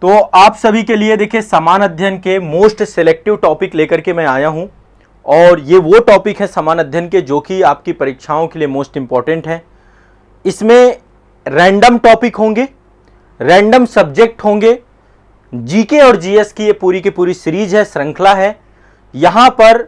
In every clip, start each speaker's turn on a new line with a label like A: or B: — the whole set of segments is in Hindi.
A: तो आप सभी के लिए देखिए समान अध्ययन के मोस्ट सिलेक्टिव टॉपिक लेकर के मैं आया हूं और ये वो टॉपिक है समान अध्ययन के जो कि आपकी परीक्षाओं के लिए मोस्ट इंपॉर्टेंट है। इसमें रैंडम टॉपिक होंगे, रैंडम सब्जेक्ट होंगे, जीके और जीएस की ये पूरी की पूरी सीरीज है, श्रृंखला है। यहां पर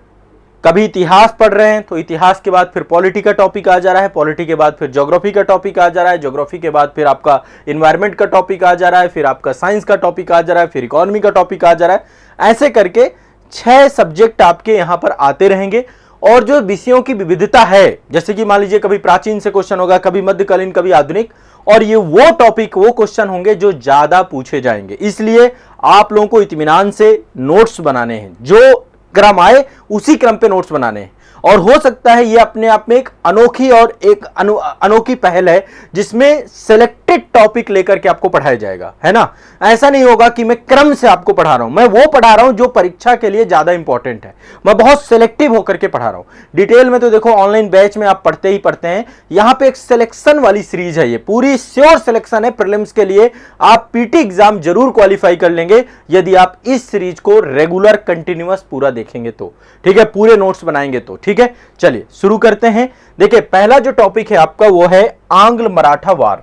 A: कभी इतिहास पढ़ रहे हैं तो इतिहास के बाद फिर पॉलिटी का टॉपिक आ जा रहा है, पॉलिटी के बाद फिर ज्योग्राफी का टॉपिक आ जा रहा है, ज्योग्राफी के बाद फिर आपका इन्वायरमेंट का टॉपिक आ जा रहा है, फिर आपका साइंस का टॉपिक आ जा रहा है, फिर इकोनॉमी का टॉपिक आ जा रहा है। ऐसे करके 6 सब्जेक्ट आपके यहां पर आते रहेंगे। और जो विषयों की विविधता है, जैसे कि मान लीजिए कभी प्राचीन से क्वेश्चन होगा, कभी मध्यकालीन, कभी आधुनिक, और ये वो टॉपिक वो क्वेश्चन होंगे जो ज्यादा पूछे जाएंगे। इसलिए आप लोगों को इत्मीनान से नोट्स बनाने हैं, जो क्रम आए उसी क्रम पे नोट्स बनाने हैं। और हो सकता है ये अपने आप में एक अनोखी और एक अनोखी पहल है जिसमें सिलेक्टेड टॉपिक लेकर के आपको पढ़ाया जाएगा, है ना। ऐसा नहीं होगा कि मैं क्रम से आपको पढ़ा रहा हूं, मैं वो पढ़ा रहा हूं जो परीक्षा के लिए ज्यादा इंपॉर्टेंट है। मैं बहुत सिलेक्टिव होकर के पढ़ा रहा हूं। डिटेल में तो देखो ऑनलाइन बैच में आप पढ़ते ही पढ़ते हैं। यहां पे एक सिलेक्शन वाली सीरीज है, ये पूरी श्योर सिलेक्शन है प्रीलिम्स के लिए। आप पीटी एग्जाम जरूर क्वालिफाई कर लेंगे यदि आप इस सीरीज को रेगुलर कंटिन्यूअस पूरा देखेंगे तो, ठीक है, पूरे नोट्स बनाएंगे तो, ठीक है। चलिए शुरू करते हैं। देखिए पहला जो टॉपिक है आपका वो है आंग्ल मराठा वार।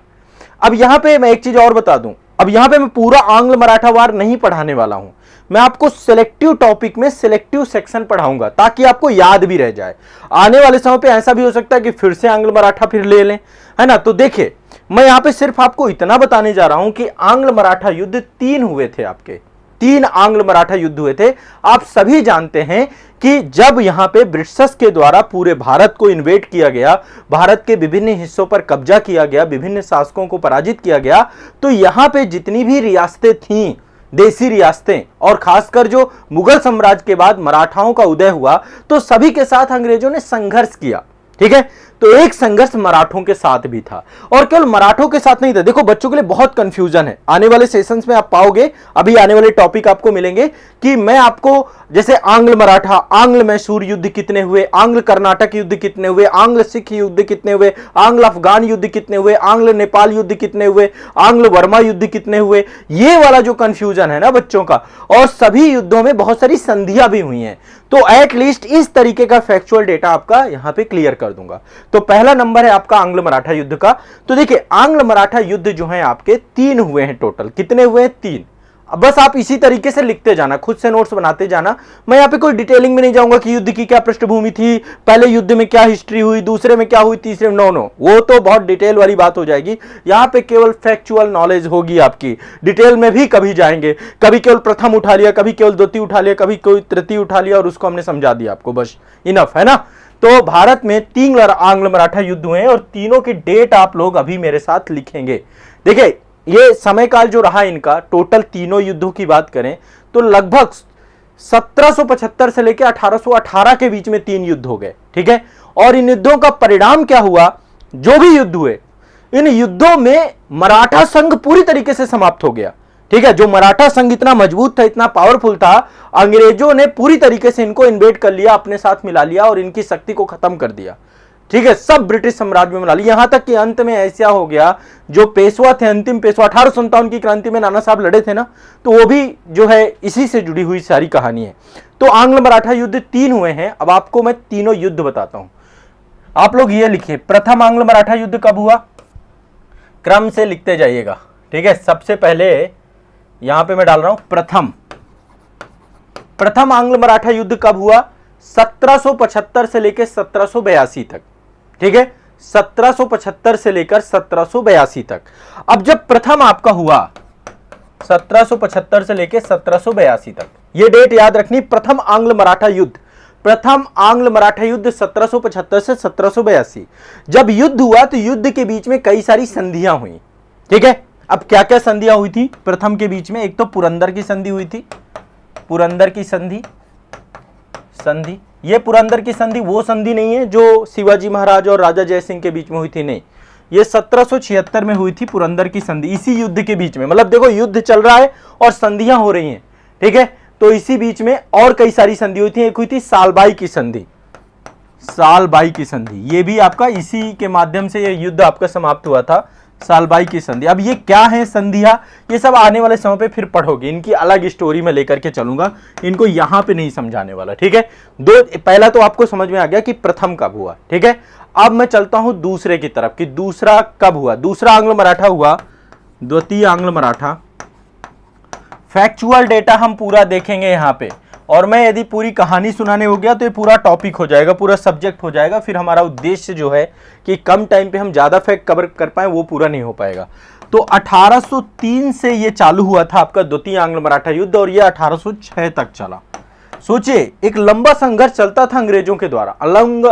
A: अब यहां पे मैं एक चीज और बता दूं, अब यहां पे मैं पूरा आंग्ल मराठा वार नहीं पढ़ाने वाला हूं, मैं आपको सिलेक्टिव टॉपिक में सिलेक्टिव सेक्शन पढ़ाऊंगा ताकि आपको याद भी रह जाए। आने वाले समय पे ऐसा भी हो सकता है कि फिर से आंग्ल मराठा फिर ले लें, है ना। तो देखिए मैं यहां पे सिर्फ आपको इतना बताने जा रहा हूं कि आंग्ल मराठा युद्ध 3 हुए थे, आपके 3 आंग्ल मराठा युद्ध हुए थे। आप सभी जानते हैं कि जब यहां पे ब्रिटिशर्स के द्वारा पूरे भारत को इन्वेड किया गया, भारत के विभिन्न हिस्सों पर कब्जा किया गया, विभिन्न शासकों को पराजित किया गया, तो यहां पे जितनी भी रियासतें थीं, देसी रियासतें, और खासकर जो मुगल साम्राज्य के बाद मराठाओं का उदय हुआ, तो सभी के साथ अंग्रेजों ने संघर्ष किया, ठीक है। तो एक संघर्ष मराठों के साथ भी था, और केवल मराठों के साथ नहीं था। देखो बच्चों के लिए बहुत कंफ्यूजन है, आने वाले सेशंस में आप पाओगे, अभी आने वाले टॉपिक आपको मिलेंगे कि मैं आपको जैसे आंग्ल मराठा, आंग्ल मैसूर युद्ध कितने हुए, आंग्ल कर्नाटक युद्ध कितने हुए, आंग्ल सिख युद्ध कितने हुए, आंग्ल अफगान युद्ध कितने हुए, आंग्ल नेपाल युद्ध कितने हुए, आंग्ल वर्मा युद्ध कितने हुए, ये वाला जो कंफ्यूजन है ना बच्चों का। और सभी युद्धों में बहुत सारी संधियां भी हुई हैं, तो एटलीस्ट इस तरीके का फैक्चुअल डेटा आपका यहां पे क्लियर कर दूंगा। तो पहला नंबर है आपका आंग्ल मराठा युद्ध का। तो देखिए आंग्ल मराठा युद्ध जो है आपके 3 हुए हैं टोटल। कितने हुए हैं? 3। अब बस आप इसी तरीके से लिखते जाना, खुद से नोट्स बनाते जाना। मैं यहाँ पे कोई डिटेलिंग में नहीं जाऊंगा कि युद्ध की क्या पृष्ठभूमि थी, पहले युद्ध में क्या हिस्ट्री हुई, दूसरे में क्या हुई, तीसरे में, नो, वो तो बहुत डिटेल वाली बात हो जाएगी। यहाँ पे केवल फैक्चुअल नॉलेज होगी आपकी। डिटेल में भी कभी जाएंगे, कभी केवल प्रथम उठा लिया, कभी केवल द्वितीय उठा लिया, कभी कोई तृतीय उठा लिया और उसको हमने समझा दिया आपको, बस इनफ है ना। तो भारत में 3 आंग्ल मराठा युद्ध हुए और तीनों की डेट आप लोग अभी मेरे साथ लिखेंगे। देखिए ये समय काल जो रहा इनका, टोटल तीनों युद्धों की बात करें तो लगभग 1775 से लेकर 1818 के बीच में 3 युद्ध हो गए, ठीक है। और इन युद्धों का परिणाम क्या हुआ, जो भी युद्ध हुए इन युद्धों में मराठा संघ पूरी तरीके से समाप्त हो गया, ठीक है। जो मराठा संघ इतना मजबूत था, इतना पावरफुल था, अंग्रेजों ने पूरी तरीके से इनको इन्वेड कर लिया, अपने साथ मिला लिया और इनकी शक्ति को खत्म कर दिया, ठीक है। सब ब्रिटिश साम्राज्य में मिला लिया। यहां तक कि अंत में ऐसा हो गया, जो पेशवा थे, अंतिम पेशवा 1857 की क्रांति में नाना साहब लड़े थे ना, तो वो भी जो है इसी से जुड़ी हुई सारी कहानी है। तो आंग्ल मराठा युद्ध 3 हुए हैं। अब आपको मैं तीनों युद्ध बताता हूं, आप लोग ये लिखिए। प्रथम आंग्ल मराठा युद्ध कब हुआ, क्रम से लिखते जाइएगा, ठीक है। सबसे पहले यहां पे मैं डाल रहा हूं प्रथम आंग्ल मराठा युद्ध कब हुआ, 1775 से लेकर 1782 तक, ठीक है। 1775 से लेकर 1782 तक। अब जब प्रथम आपका हुआ 1775 से लेकर 1782 तक, यह डेट याद रखनी, प्रथम आंग्ल मराठा युद्ध। प्रथम आंग्ल मराठा युद्ध 1775 से 1782। जब युद्ध हुआ तो युद्ध के बीच में कई सारी संधियां हुई, ठीक है। अब क्या क्या संधियां हुई थी प्रथम के बीच में, एक तो पुरंदर की संधि हुई थी, पुरंदर की संधि। ये पुरंदर की संधि वो संधि नहीं है जो शिवाजी महाराज और राजा जय सिंह के बीच में हुई थी, नहीं, ये 1776 में हुई थी पुरंदर की संधि, इसी युद्ध के बीच में। मतलब देखो युद्ध चल रहा है और संधियां हो रही हैं, ठीक है। तो इसी बीच में और कई सारी संधि हुई थी। एक हुई थी सालबाई की संधि, सालबाई की संधि, ये भी आपका इसी के माध्यम से ये युद्ध आपका समाप्त हुआ था, सालबाई की संधि। अब ये क्या है संधियां, ये सब आने वाले समय पे फिर पढ़ोगे, इनकी अलग स्टोरी में लेकर के चलूंगा, इनको यहां पे नहीं समझाने वाला, ठीक है। पहला तो आपको समझ में आ गया कि प्रथम कब हुआ, ठीक है। अब मैं चलता हूं दूसरे की तरफ कि दूसरा कब हुआ। दूसरा आंग्ल मराठा हुआ, द्वितीय आंग्ल मराठा। फैक्चुअल डेटा हम पूरा देखेंगे यहां पे, और मैं यदि पूरी कहानी सुनाने हो गया तो ये पूरा टॉपिक हो जाएगा, पूरा सब्जेक्ट हो जाएगा, फिर हमारा उद्देश्य जो है कि कम टाइम पे हम ज्यादा फैक्ट कवर कर पाए वो पूरा नहीं हो पाएगा। तो 1803 से ये चालू हुआ था आपका द्वितीय आंग्ल मराठा युद्ध, और ये 1806 तक चला। सोचिए, एक लंबा संघर्ष चलता था अंग्रेजों के द्वारा,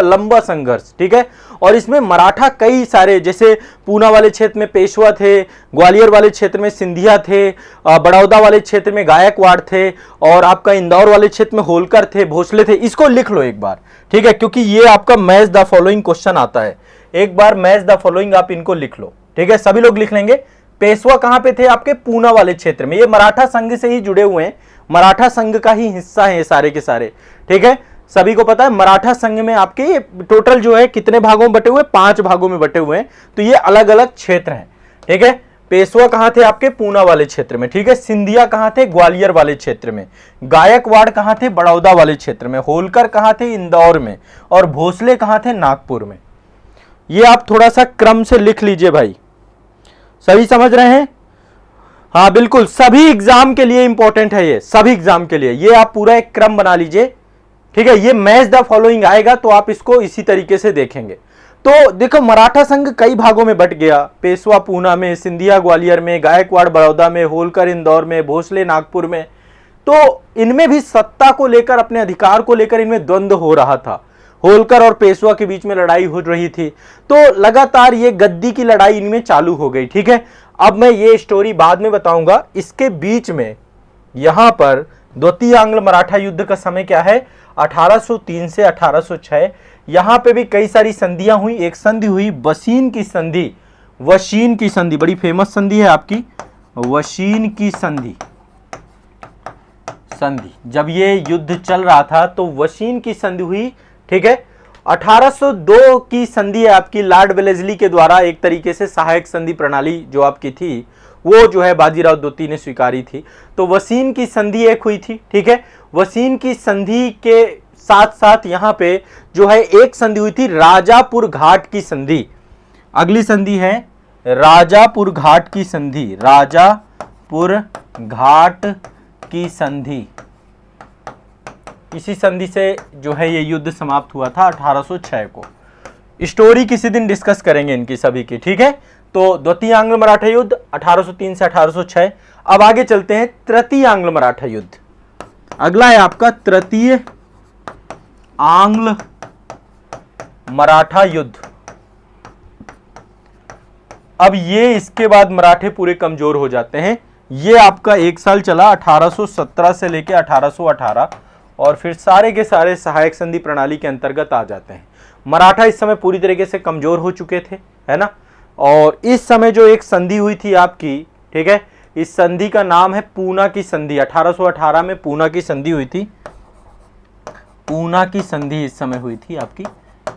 A: लंबा संघर्ष, ठीक है। और इसमें मराठा कई सारे, जैसे पूना वाले क्षेत्र में पेशवा थे, ग्वालियर वाले क्षेत्र में सिंधिया थे, बड़ौदा वाले क्षेत्र में गायकवाड़ थे, और आपका इंदौर वाले क्षेत्र में होलकर थे, भोसले थे। इसको लिख लो एक बार, ठीक है, क्योंकि ये आपका मैच द फॉलोइंग क्वेश्चन आता है। एक बार मैच द फॉलोइंग आप इनको लिख लो, ठीक है, सभी लोग लिख लेंगे। पेशवा कहां पे थे? आपके पूना वाले क्षेत्र में। ये मराठा संघ से ही जुड़े हुए हैं, मराठा संघ का ही हिस्सा है ये सारे के सारे, ठीक है। सभी को पता है मराठा संघ में आपके टोटल जो है कितने भागों में बटे हुए? 5 भागों में बटे हुए हैं। तो ये अलग अलग क्षेत्र हैं, ठीक है। पेशवा कहां थे? आपके पूना वाले क्षेत्र में, ठीक है। सिंधिया कहां थे? ग्वालियर वाले क्षेत्र में। गायकवाड़ कहां थे? बड़ौदा वाले क्षेत्र में। होलकर कहां थे? इंदौर में। और भोसले कहां थे? नागपुर में। ये आप थोड़ा सा क्रम से लिख लीजिए भाई, सही समझ रहे हैं? हाँ बिल्कुल, सभी एग्जाम के लिए इंपॉर्टेंट है ये, सभी एग्जाम के लिए। ये आप पूरा एक क्रम बना लीजिए, ठीक है। ये मैच द फॉलोइंग आएगा तो आप इसको इसी तरीके से देखेंगे। तो देखो, मराठा संघ कई भागों में बट गया, पेशवा पूना में, सिंधिया ग्वालियर में, गायकवाड़ बड़ौदा में, होलकर इंदौर में, भोसले नागपुर में। तो इनमें भी सत्ता को लेकर, अपने अधिकार को लेकर इनमें द्वंद्व हो रहा था। होलकर और पेशवा के बीच में लड़ाई हो रही थी, तो लगातार ये गद्दी की लड़ाई इनमें चालू हो गई, ठीक है। अब मैं ये स्टोरी बाद में बताऊंगा। इसके बीच में यहां पर द्वितीय आंग्ल मराठा युद्ध का समय क्या है? 1803 से 1806। यहां पे भी कई सारी संधियां हुई। एक संधि हुई वशीन की संधि, वशीन की संधि बड़ी फेमस संधि है आपकी, वशीन की संधि। जब ये युद्ध चल रहा था तो वशीन की संधि हुई, ठीक है। 1802 की संधि है आपकी लॉर्ड वेलेस्ली के द्वारा, एक तरीके से सहायक संधि प्रणाली जो आपकी थी वो जो है बाजीराव द्वितीय ने स्वीकारी थी। तो वशीन की संधि एक हुई थी, ठीक है। वशीन की संधि के साथ साथ यहां पे जो है एक संधि हुई थी राजापुर घाट की संधि। अगली संधि है राजापुर घाट की संधि, राजापुर घाट की संधि। इसी संधि से जो है ये युद्ध समाप्त हुआ था 1806 को। स्टोरी किसी दिन डिस्कस करेंगे इनकी सभी की, ठीक है। तो द्वितीय आंग्ल मराठा युद्ध 1803 से 1806। अब आगे चलते हैं तृतीय आंग्ल मराठा युद्ध। अगला है आपका तृतीय आंग्ल मराठा युद्ध। अब ये इसके बाद मराठे पूरे कमजोर हो जाते हैं। ये आपका एक साल चला 1817 से लेके 1818, और फिर सारे के सारे सहायक संधि प्रणाली के अंतर्गत आ जाते हैं। मराठा इस समय पूरी तरीके से कमजोर हो चुके थे, है ना। और इस समय जो एक संधि हुई थी आपकी, ठीक है, इस संधि का नाम है पूना की संधि। 1818 में पूना की संधि हुई थी। पूना की संधि इस समय हुई थी आपकी।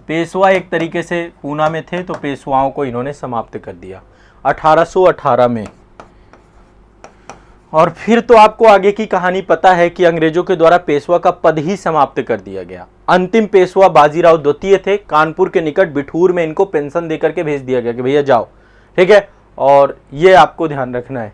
A: पेशवा एक तरीके से पूना में थे, तो पेशवाओं को इन्होंने समाप्त कर दिया 1818 में। और फिर तो आपको आगे की कहानी पता है कि अंग्रेजों के द्वारा पेशवा का पद ही समाप्त कर दिया गया। अंतिम पेशवा बाजीराव द्वितीय थे। कानपुर के निकट बिठूर में इनको पेंशन देकर के भेज दिया गया कि भैया जाओ, ठीक है। और ये आपको ध्यान रखना है।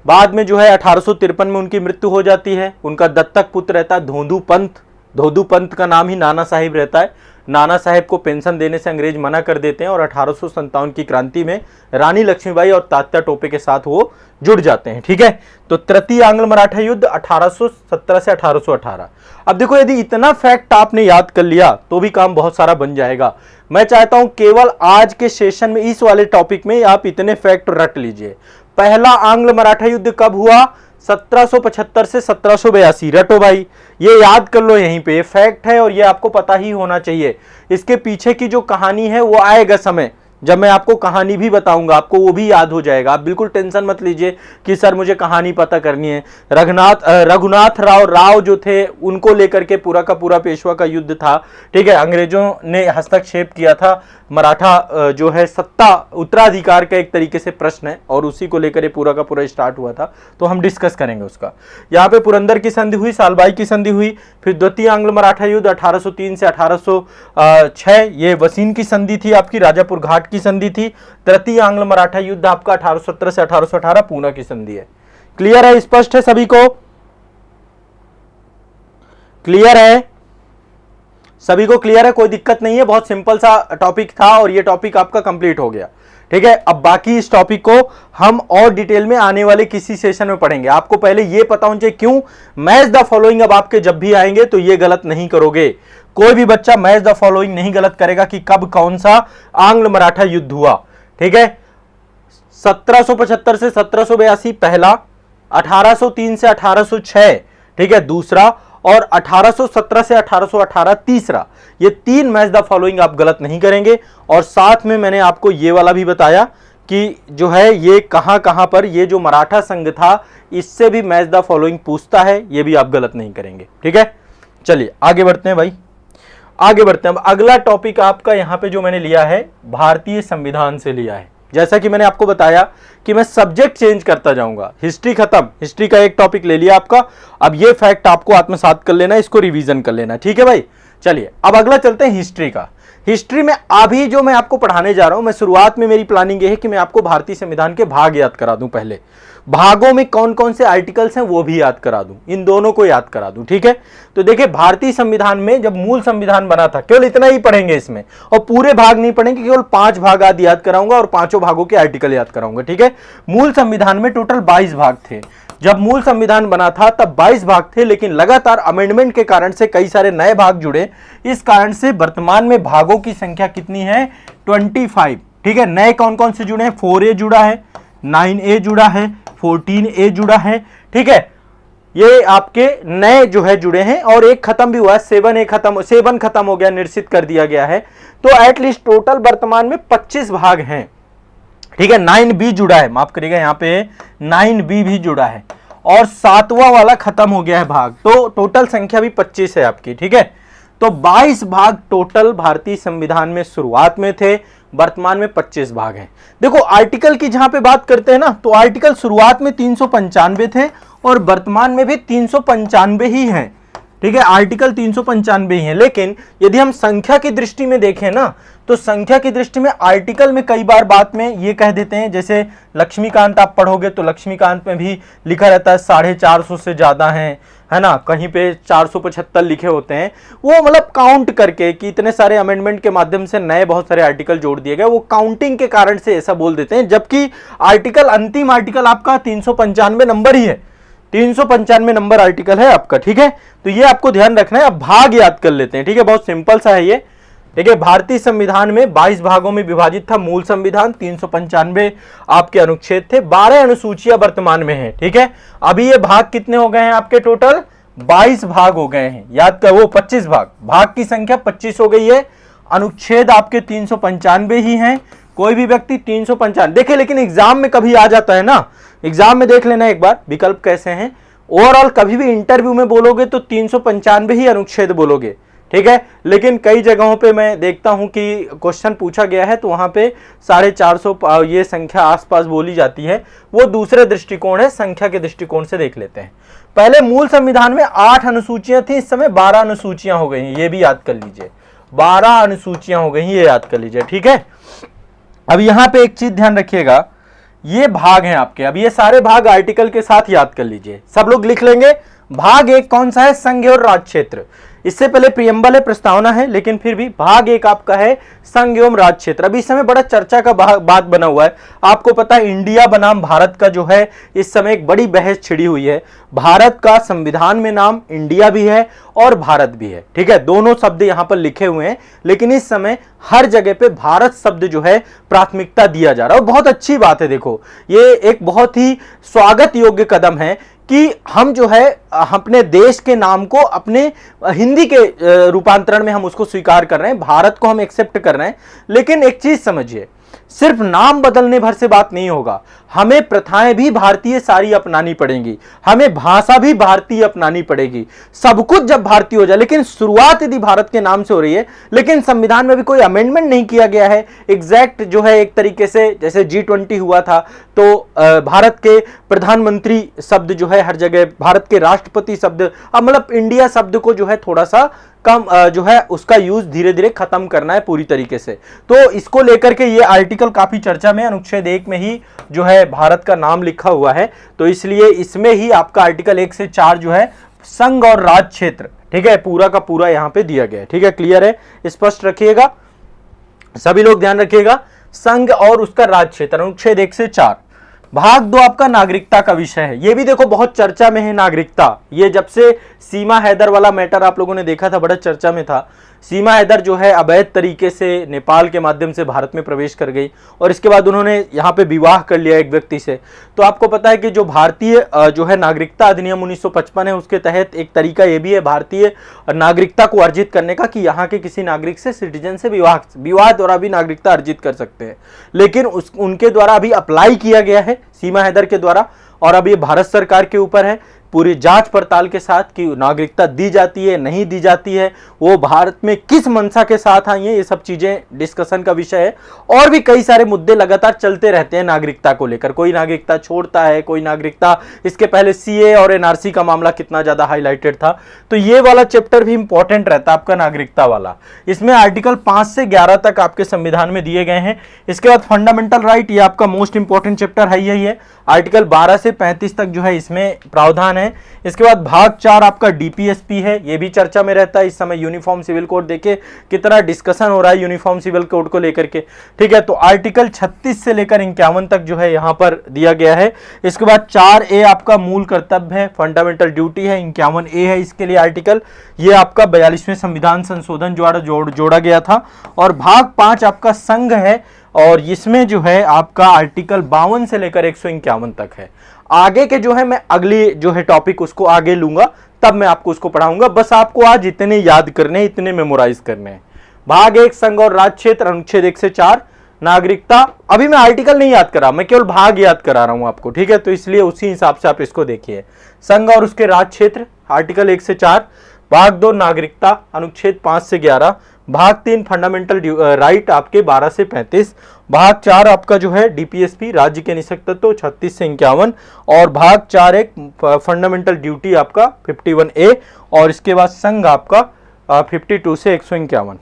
A: बाद में जो है 1853 में उनकी मृत्यु हो जाती है। उनका दत्तक पुत्र रहता है धोंधू पंत। धोंधू पंत का नाम ही नाना साहिब रहता है। नाना साहेब को पेंशन देने से अंग्रेज मना कर देते हैं, और 1857 की क्रांति में रानी लक्ष्मीबाई और तात्या टोपे के साथ वो जुड़ जाते हैं, ठीक है। तो तृतीय आंग्ल मराठा युद्ध 1817 से 1818। अब देखो, यदि इतना फैक्ट आपने याद कर लिया तो भी काम बहुत सारा बन जाएगा। मैं चाहता हूं केवल आज के सेशन में इस वाले टॉपिक में आप इतने फैक्ट रट लीजिए। पहला आंग्ल मराठा युद्ध कब हुआ? 1775 से 1782। रटो भाई, ये याद कर लो, यहीं पे ये फैक्ट है और ये आपको पता ही होना चाहिए। इसके पीछे की जो कहानी है वो आएगा समय, जब मैं आपको कहानी भी बताऊंगा आपको वो भी याद हो जाएगा। आप बिल्कुल टेंशन मत लीजिए कि सर मुझे कहानी पता करनी है। रघुनाथ राव जो थे उनको लेकर के पूरा का पूरा पेशवा का युद्ध था, ठीक है। अंग्रेजों ने हस्तक्षेप किया था, मराठा जो है सत्ता उत्तराधिकार का एक तरीके से प्रश्न है और उसी को लेकर ये पूरा का पूरा स्टार्ट हुआ था, तो हम डिस्कस करेंगे उसका। यहाँ पे पुरंदर की संधि हुई, सालबाई की संधि हुई, फिर द्वितीय आंग्ल मराठा युद्ध 1803 से 1806, ये वसीन की संधि थी आपकी, राजापुर घाट की संधि थी। तृतीय आंग्ल मराठा युद्ध आपका 1817 से 1818 पूना की संधि है। क्लियर है, स्पष्ट है सभी को? क्लियर है सभी को? क्लियर है, कोई दिक्कत नहीं है। बहुत सिंपल सा टॉपिक था और ये टॉपिक आपका कंप्लीट हो गया, ठीक है। अब बाकी इस टॉपिक को हम और डिटेल में आने वाले किसी सेशन में पढ़ेंगे। आपको पहले ये पता होना चाहिए क्यों मैच द फॉलोइंग अब आपके जब भी आएंगे तो ये गलत नहीं करोगे। कोई भी बच्चा मैच द फॉलोइंग नहीं गलत करेगा कि कब कौन सा आंग्ल मराठा युद्ध हुआ, ठीक है। 1775 से 1782 पहला, 1803 से 1806, ठीक है, दूसरा, और 1817 से 1818 तीसरा। ये 3 मैच द फॉलोइंग आप गलत नहीं करेंगे। और साथ में मैंने आपको ये वाला भी बताया कि जो है ये कहां कहां पर ये जो मराठा संघ था इससे भी मैच द फॉलोइंग पूछता है, ये भी आप गलत नहीं करेंगे, ठीक है। चलिए आगे बढ़ते हैं भाई, आगे बढ़ते हैं। अब अगला टॉपिक आपका यहां पे जो मैंने लिया है भारतीय संविधान से लिया है। जैसा कि मैंने आपको बताया कि मैं सब्जेक्ट चेंज करता जाऊंगा। हिस्ट्री खत्म, हिस्ट्री का एक टॉपिक ले लिया आपका। अब ये फैक्ट आपको आत्मसात कर लेना, इसको रिवीजन कर लेना, ठीक है भाई। चलिए अब अगला चलते हैं हिस्ट्री का। हिस्ट्री में अभी जो मैं आपको पढ़ाने जा रहा हूं, मैं शुरुआत में मेरी प्लानिंग ये है कि मैं आपको भारतीय संविधान के भाग याद करा दूं। पहले भागों में कौन कौन से आर्टिकल्स हैं वो भी याद करा दूं, इन दोनों को याद करा दूं, ठीक है। तो देखिए भारतीय संविधान में जब मूल संविधान बना था, केवल इतना ही पढ़ेंगे इसमें, और पूरे भाग नहीं पढ़ेंगे, केवल 5 भाग आदि याद कराऊंगा और 5 भागों के आर्टिकल याद कराऊंगा, ठीक है। मूल संविधान में टोटल 22 भाग थे। जब मूल संविधान बना था तब 22 भाग थे, लेकिन लगातार अमेंडमेंट के कारण से कई सारे नए भाग जुड़े। इस कारण से वर्तमान में भागों की संख्या कितनी है? 25, ठीक है। नए कौन कौन से जुड़े हैं? 4A जुड़ा है, 9A जुड़ा है, 14A जुड़ा है, ठीक है। ये आपके नए जो है जुड़े हैं और एक खत्म भी हुआ है, 7 खत्म हो गया, निश्चित कर दिया गया है। तो एटलीस्ट टोटल वर्तमान में 25 भाग हैं, ठीक है। 9B जुड़ा है, माफ करिएगा, यहाँ पे 9B भी जुड़ा है और 7वां वाला खत्म हो गया है भाग। तो टोटल संख्या भी 25 है आपकी, ठीक है। तो 22 भाग टोटल भारतीय संविधान में शुरुआत में थे, वर्तमान में 25 भाग हैं। देखो आर्टिकल की जहां पे बात करते हैं ना, तो आर्टिकल शुरुआत में 395 थे और वर्तमान में भी 395 ही हैं, ठीक है। आर्टिकल 395 ही हैं। लेकिन यदि हम संख्या की दृष्टि में देखें ना, तो संख्या की दृष्टि में आर्टिकल में कई बार बात में ये कह देते हैं, जैसे लक्ष्मीकांत आप पढ़ोगे तो लक्ष्मीकांत में भी लिखा रहता है 450 से ज्यादा हैं, है ना। कहीं पे 475 लिखे होते हैं, वो मतलब काउंट करके कि इतने सारे अमेंडमेंट के माध्यम से नए बहुत सारे आर्टिकल जोड़ दिए गए, वो काउंटिंग के कारण से ऐसा बोल देते हैं। जबकि आर्टिकल, अंतिम आर्टिकल आपका 395 नंबर ही है, 395 नंबर आर्टिकल है आपका, ठीक है। तो ये आपको ध्यान रखना है। अब भाग याद कर लेते हैं, ठीक है। बहुत सिंपल सा है ये, ठीक है। भारतीय संविधान में 22 भागों में विभाजित था मूल संविधान, 395 आपके अनुच्छेद थे, 12 अनुसूचियां वर्तमान में हैं, ठीक है। अभी ये भाग कितने हो गए हैं आपके? टोटल 22 भाग हो गए हैं, याद कर, वो 25 भाग की संख्या 25 हो गई है। अनुच्छेद आपके 395 ही हैं। कोई भी व्यक्ति 395 देखे, लेकिन एग्जाम में कभी आ जाता है ना, एग्जाम में देख लेना एक बार विकल्प कैसे हैं। ओवरऑल कभी भी इंटरव्यू में बोलोगे तो 395 ही अनुच्छेद बोलोगे, ठीक है। लेकिन कई जगहों पे मैं देखता हूं कि क्वेश्चन पूछा गया है तो वहां पे 450 ये संख्या आसपास बोली जाती है, वो दूसरे दृष्टिकोण है, संख्या के दृष्टिकोण से देख लेते हैं। पहले मूल संविधान में 8 अनुसूचियां थी, इस समय 12 अनुसूचियां हो गई हैं, ये भी याद कर लीजिए, 12 अनुसूचियां हो गई, ये याद कर लीजिए, ठीक है। अब यहां पे एक चीज ध्यान रखिएगा, ये भाग हैं आपके। अब ये सारे भाग आर्टिकल के साथ याद कर लीजिए, सब लोग लिख लेंगे। भाग 1 कौन सा है? संघ और राज्य क्षेत्र। इससे पहले प्रियम्बल है, प्रस्तावना है, लेकिन फिर भी भाग 1 आपका है संघ एवं राज्य क्षेत्र। अभी इस समय बड़ा चर्चा का बात बना हुआ है, आपको पता है इंडिया बनाम भारत का जो है इस समय एक बड़ी बहस छिड़ी हुई है। भारत का संविधान में नाम इंडिया भी है और भारत भी है, ठीक है, दोनों शब्द यहां पर लिखे हुए हैं, लेकिन इस समय हर जगह पे भारत शब्द जो है प्राथमिकता दिया जा रहा है और बहुत अच्छी बात है। देखो ये एक बहुत ही स्वागत योग्य कदम है कि हम जो है अपने देश के नाम को अपने हिंदी के रूपांतरण में हम उसको स्वीकार कर रहे हैं, भारत को हम एक्सेप्ट कर रहे हैं। लेकिन एक चीज समझिए, सिर्फ नाम बदलने भर से बात नहीं होगा, हमें प्रथाएं भी भारतीय सारी अपनानी पड़ेंगी, हमें भाषा भी भारतीय अपनानी पड़ेगी, सब कुछ जब भारतीय हो जाए। लेकिन शुरुआत यदि भारत के नाम से हो रही है, लेकिन संविधान में भी कोई अमेंडमेंट नहीं किया गया है एग्जैक्ट जो है, एक तरीके से जैसे G20 हुआ था तो भारत के प्रधानमंत्री शब्द जो है हर जगह, भारत के राष्ट्रपति शब्द, अब मतलब इंडिया शब्द को जो है थोड़ा सा कम जो है उसका यूज धीरे धीरे खत्म करना है पूरी तरीके से। तो इसको लेकर के ये आर्टिकल काफी चर्चा में, अनुच्छेद 1 में ही जो है भारत का नाम लिखा हुआ है, तो इसलिए इसमें ही आपका आर्टिकल 1 से 4 जो है संघ और राज्य क्षेत्र, ठीक है, पूरा का पूरा यहां पे दिया गया है। ठीक है, क्लियर है, स्पष्ट रखिएगा, सभी लोग ध्यान रखिएगा। संघ और उसका राज्य क्षेत्र, अनुच्छेद 1 से 4। भाग 2 आपका नागरिकता का विषय है, ये भी देखो बहुत चर्चा में है नागरिकता। ये जब से सीमा हैदर वाला मैटर आप लोगों ने देखा था, बड़ा चर्चा में था। सीमा हैदर जो है अवैध तरीके से नेपाल के माध्यम से भारत में प्रवेश कर गई और इसके बाद उन्होंने यहाँ पे विवाह कर लिया एक व्यक्ति से। तो आपको पता है कि जो भारतीय जो है नागरिकता अधिनियम 1955 है, उसके तहत एक तरीका ये भी है भारतीय नागरिकता को अर्जित करने का कि यहाँ के किसी नागरिक से, सिटीजन से विवाह द्वारा भी नागरिकता अर्जित कर सकते हैं। लेकिन उनके द्वारा अभी अप्लाई किया गया है सीमा हैदर के द्वारा, और अब ये भारत सरकार के ऊपर है पूरी जांच पड़ताल के साथ कि नागरिकता दी जाती है नहीं दी जाती है, वो भारत में किस मंशा के साथ आई है, ये सब चीजें डिस्कशन का विषय है। और भी कई सारे मुद्दे लगातार चलते रहते हैं नागरिकता को लेकर, कोई नागरिकता छोड़ता है, कोई नागरिकता, इसके पहले CA और NRC का मामला कितना ज्यादा हाईलाइटेड था। तो ये वाला चैप्टर भी इंपॉर्टेंट रहता है आपका नागरिकता वाला। इसमें आर्टिकल 5 से 11 तक आपके संविधान में दिए गए हैं। इसके बाद फंडामेंटल राइट, ये आपका मोस्ट इंपॉर्टेंट चैप्टर है यही है, आर्टिकल 12 से 35 तक जो है इसमें प्रावधान है। इसके बाद भाग 4 आपका DPSP है, ये भी चर्चा में रहता है इस समय। यूनिफॉर्म सिविल कोड देखे कितना डिस्कशन हो रहा है यूनिफॉर्म सिविल कोड को लेकर के, ठीक है। तो आर्टिकल 36 से लेकर 51 तक जो है यहां पर दिया गया है। इसके बाद 4A आपका मूल कर्तव्य है, फंडामेंटल ड्यूटी है, 51A है इसके लिए आर्टिकल, ये आपका 42वें संविधान संशोधन द्वारा जोड़ा गया था। और भाग 5 आपका संघ है, और इसमें जो है आपका आर्टिकल 52 से लेकर 151 तक है। आगे के जो है मैं अगली जो है टॉपिक उसको आगे लूंगा, तब मैं आपको उसको पढ़ाऊंगा। बस आपको आज इतने याद करने हैं, इतने मेमोराइज करने हैं। भाग 1 संघ और राज्य क्षेत्र, अनुच्छेद 1 से 4 नागरिकता। अभी मैं आर्टिकल नहीं याद करा, मैं केवल भाग याद करा रहा हूं आपको, ठीक है। तो इसलिए उसी हिसाब से आप इसको देखिए। संघ और उसके राज्य क्षेत्र, आर्टिकल 1 से 4। भाग 2 नागरिकता, अनुच्छेद 5 से 11। भाग 3 फंडामेंटल राइट आपके 12 से 35। भाग 4 आपका जो है DPSP, राज्य के निषेध तत्व, 36 से 51। और भाग 4 एक फंडामेंटल ड्यूटी आपका 51A, और इसके बाद संघ आपका 52 से 151।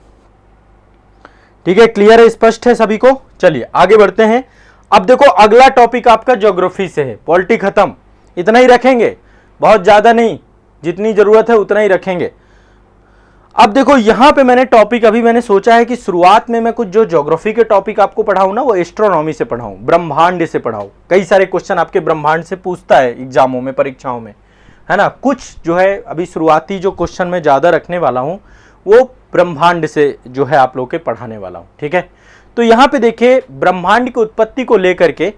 A: ठीक है, क्लियर है, स्पष्ट है सभी को। चलिए आगे बढ़ते हैं। अब देखो अगला टॉपिक आपका ज्योग्राफी से है। पॉलिटी खत्म, इतना ही रखेंगे, बहुत ज्यादा नहीं, जितनी जरूरत है उतना ही रखेंगे। अब देखो यहां पे मैंने टॉपिक, अभी मैंने सोचा है कि शुरुआत में मैं कुछ जो ज्योग्राफी के टॉपिक आपको पढ़ाऊं ना, वो एस्ट्रोनॉमी से पढ़ाऊं, ब्रह्मांड से पढ़ाऊं। कई सारे क्वेश्चन आपके ब्रह्मांड से पूछता है एग्जामों में, परीक्षाओं में, है ना। कुछ जो है अभी शुरुआती जो क्वेश्चन मैं ज्यादा रखने वाला हूं वो ब्रह्मांड से जो है आप लोग के पढ़ाने वाला हूं, ठीक है। तो यहां पे देखिए ब्रह्मांड की उत्पत्ति को लेकर के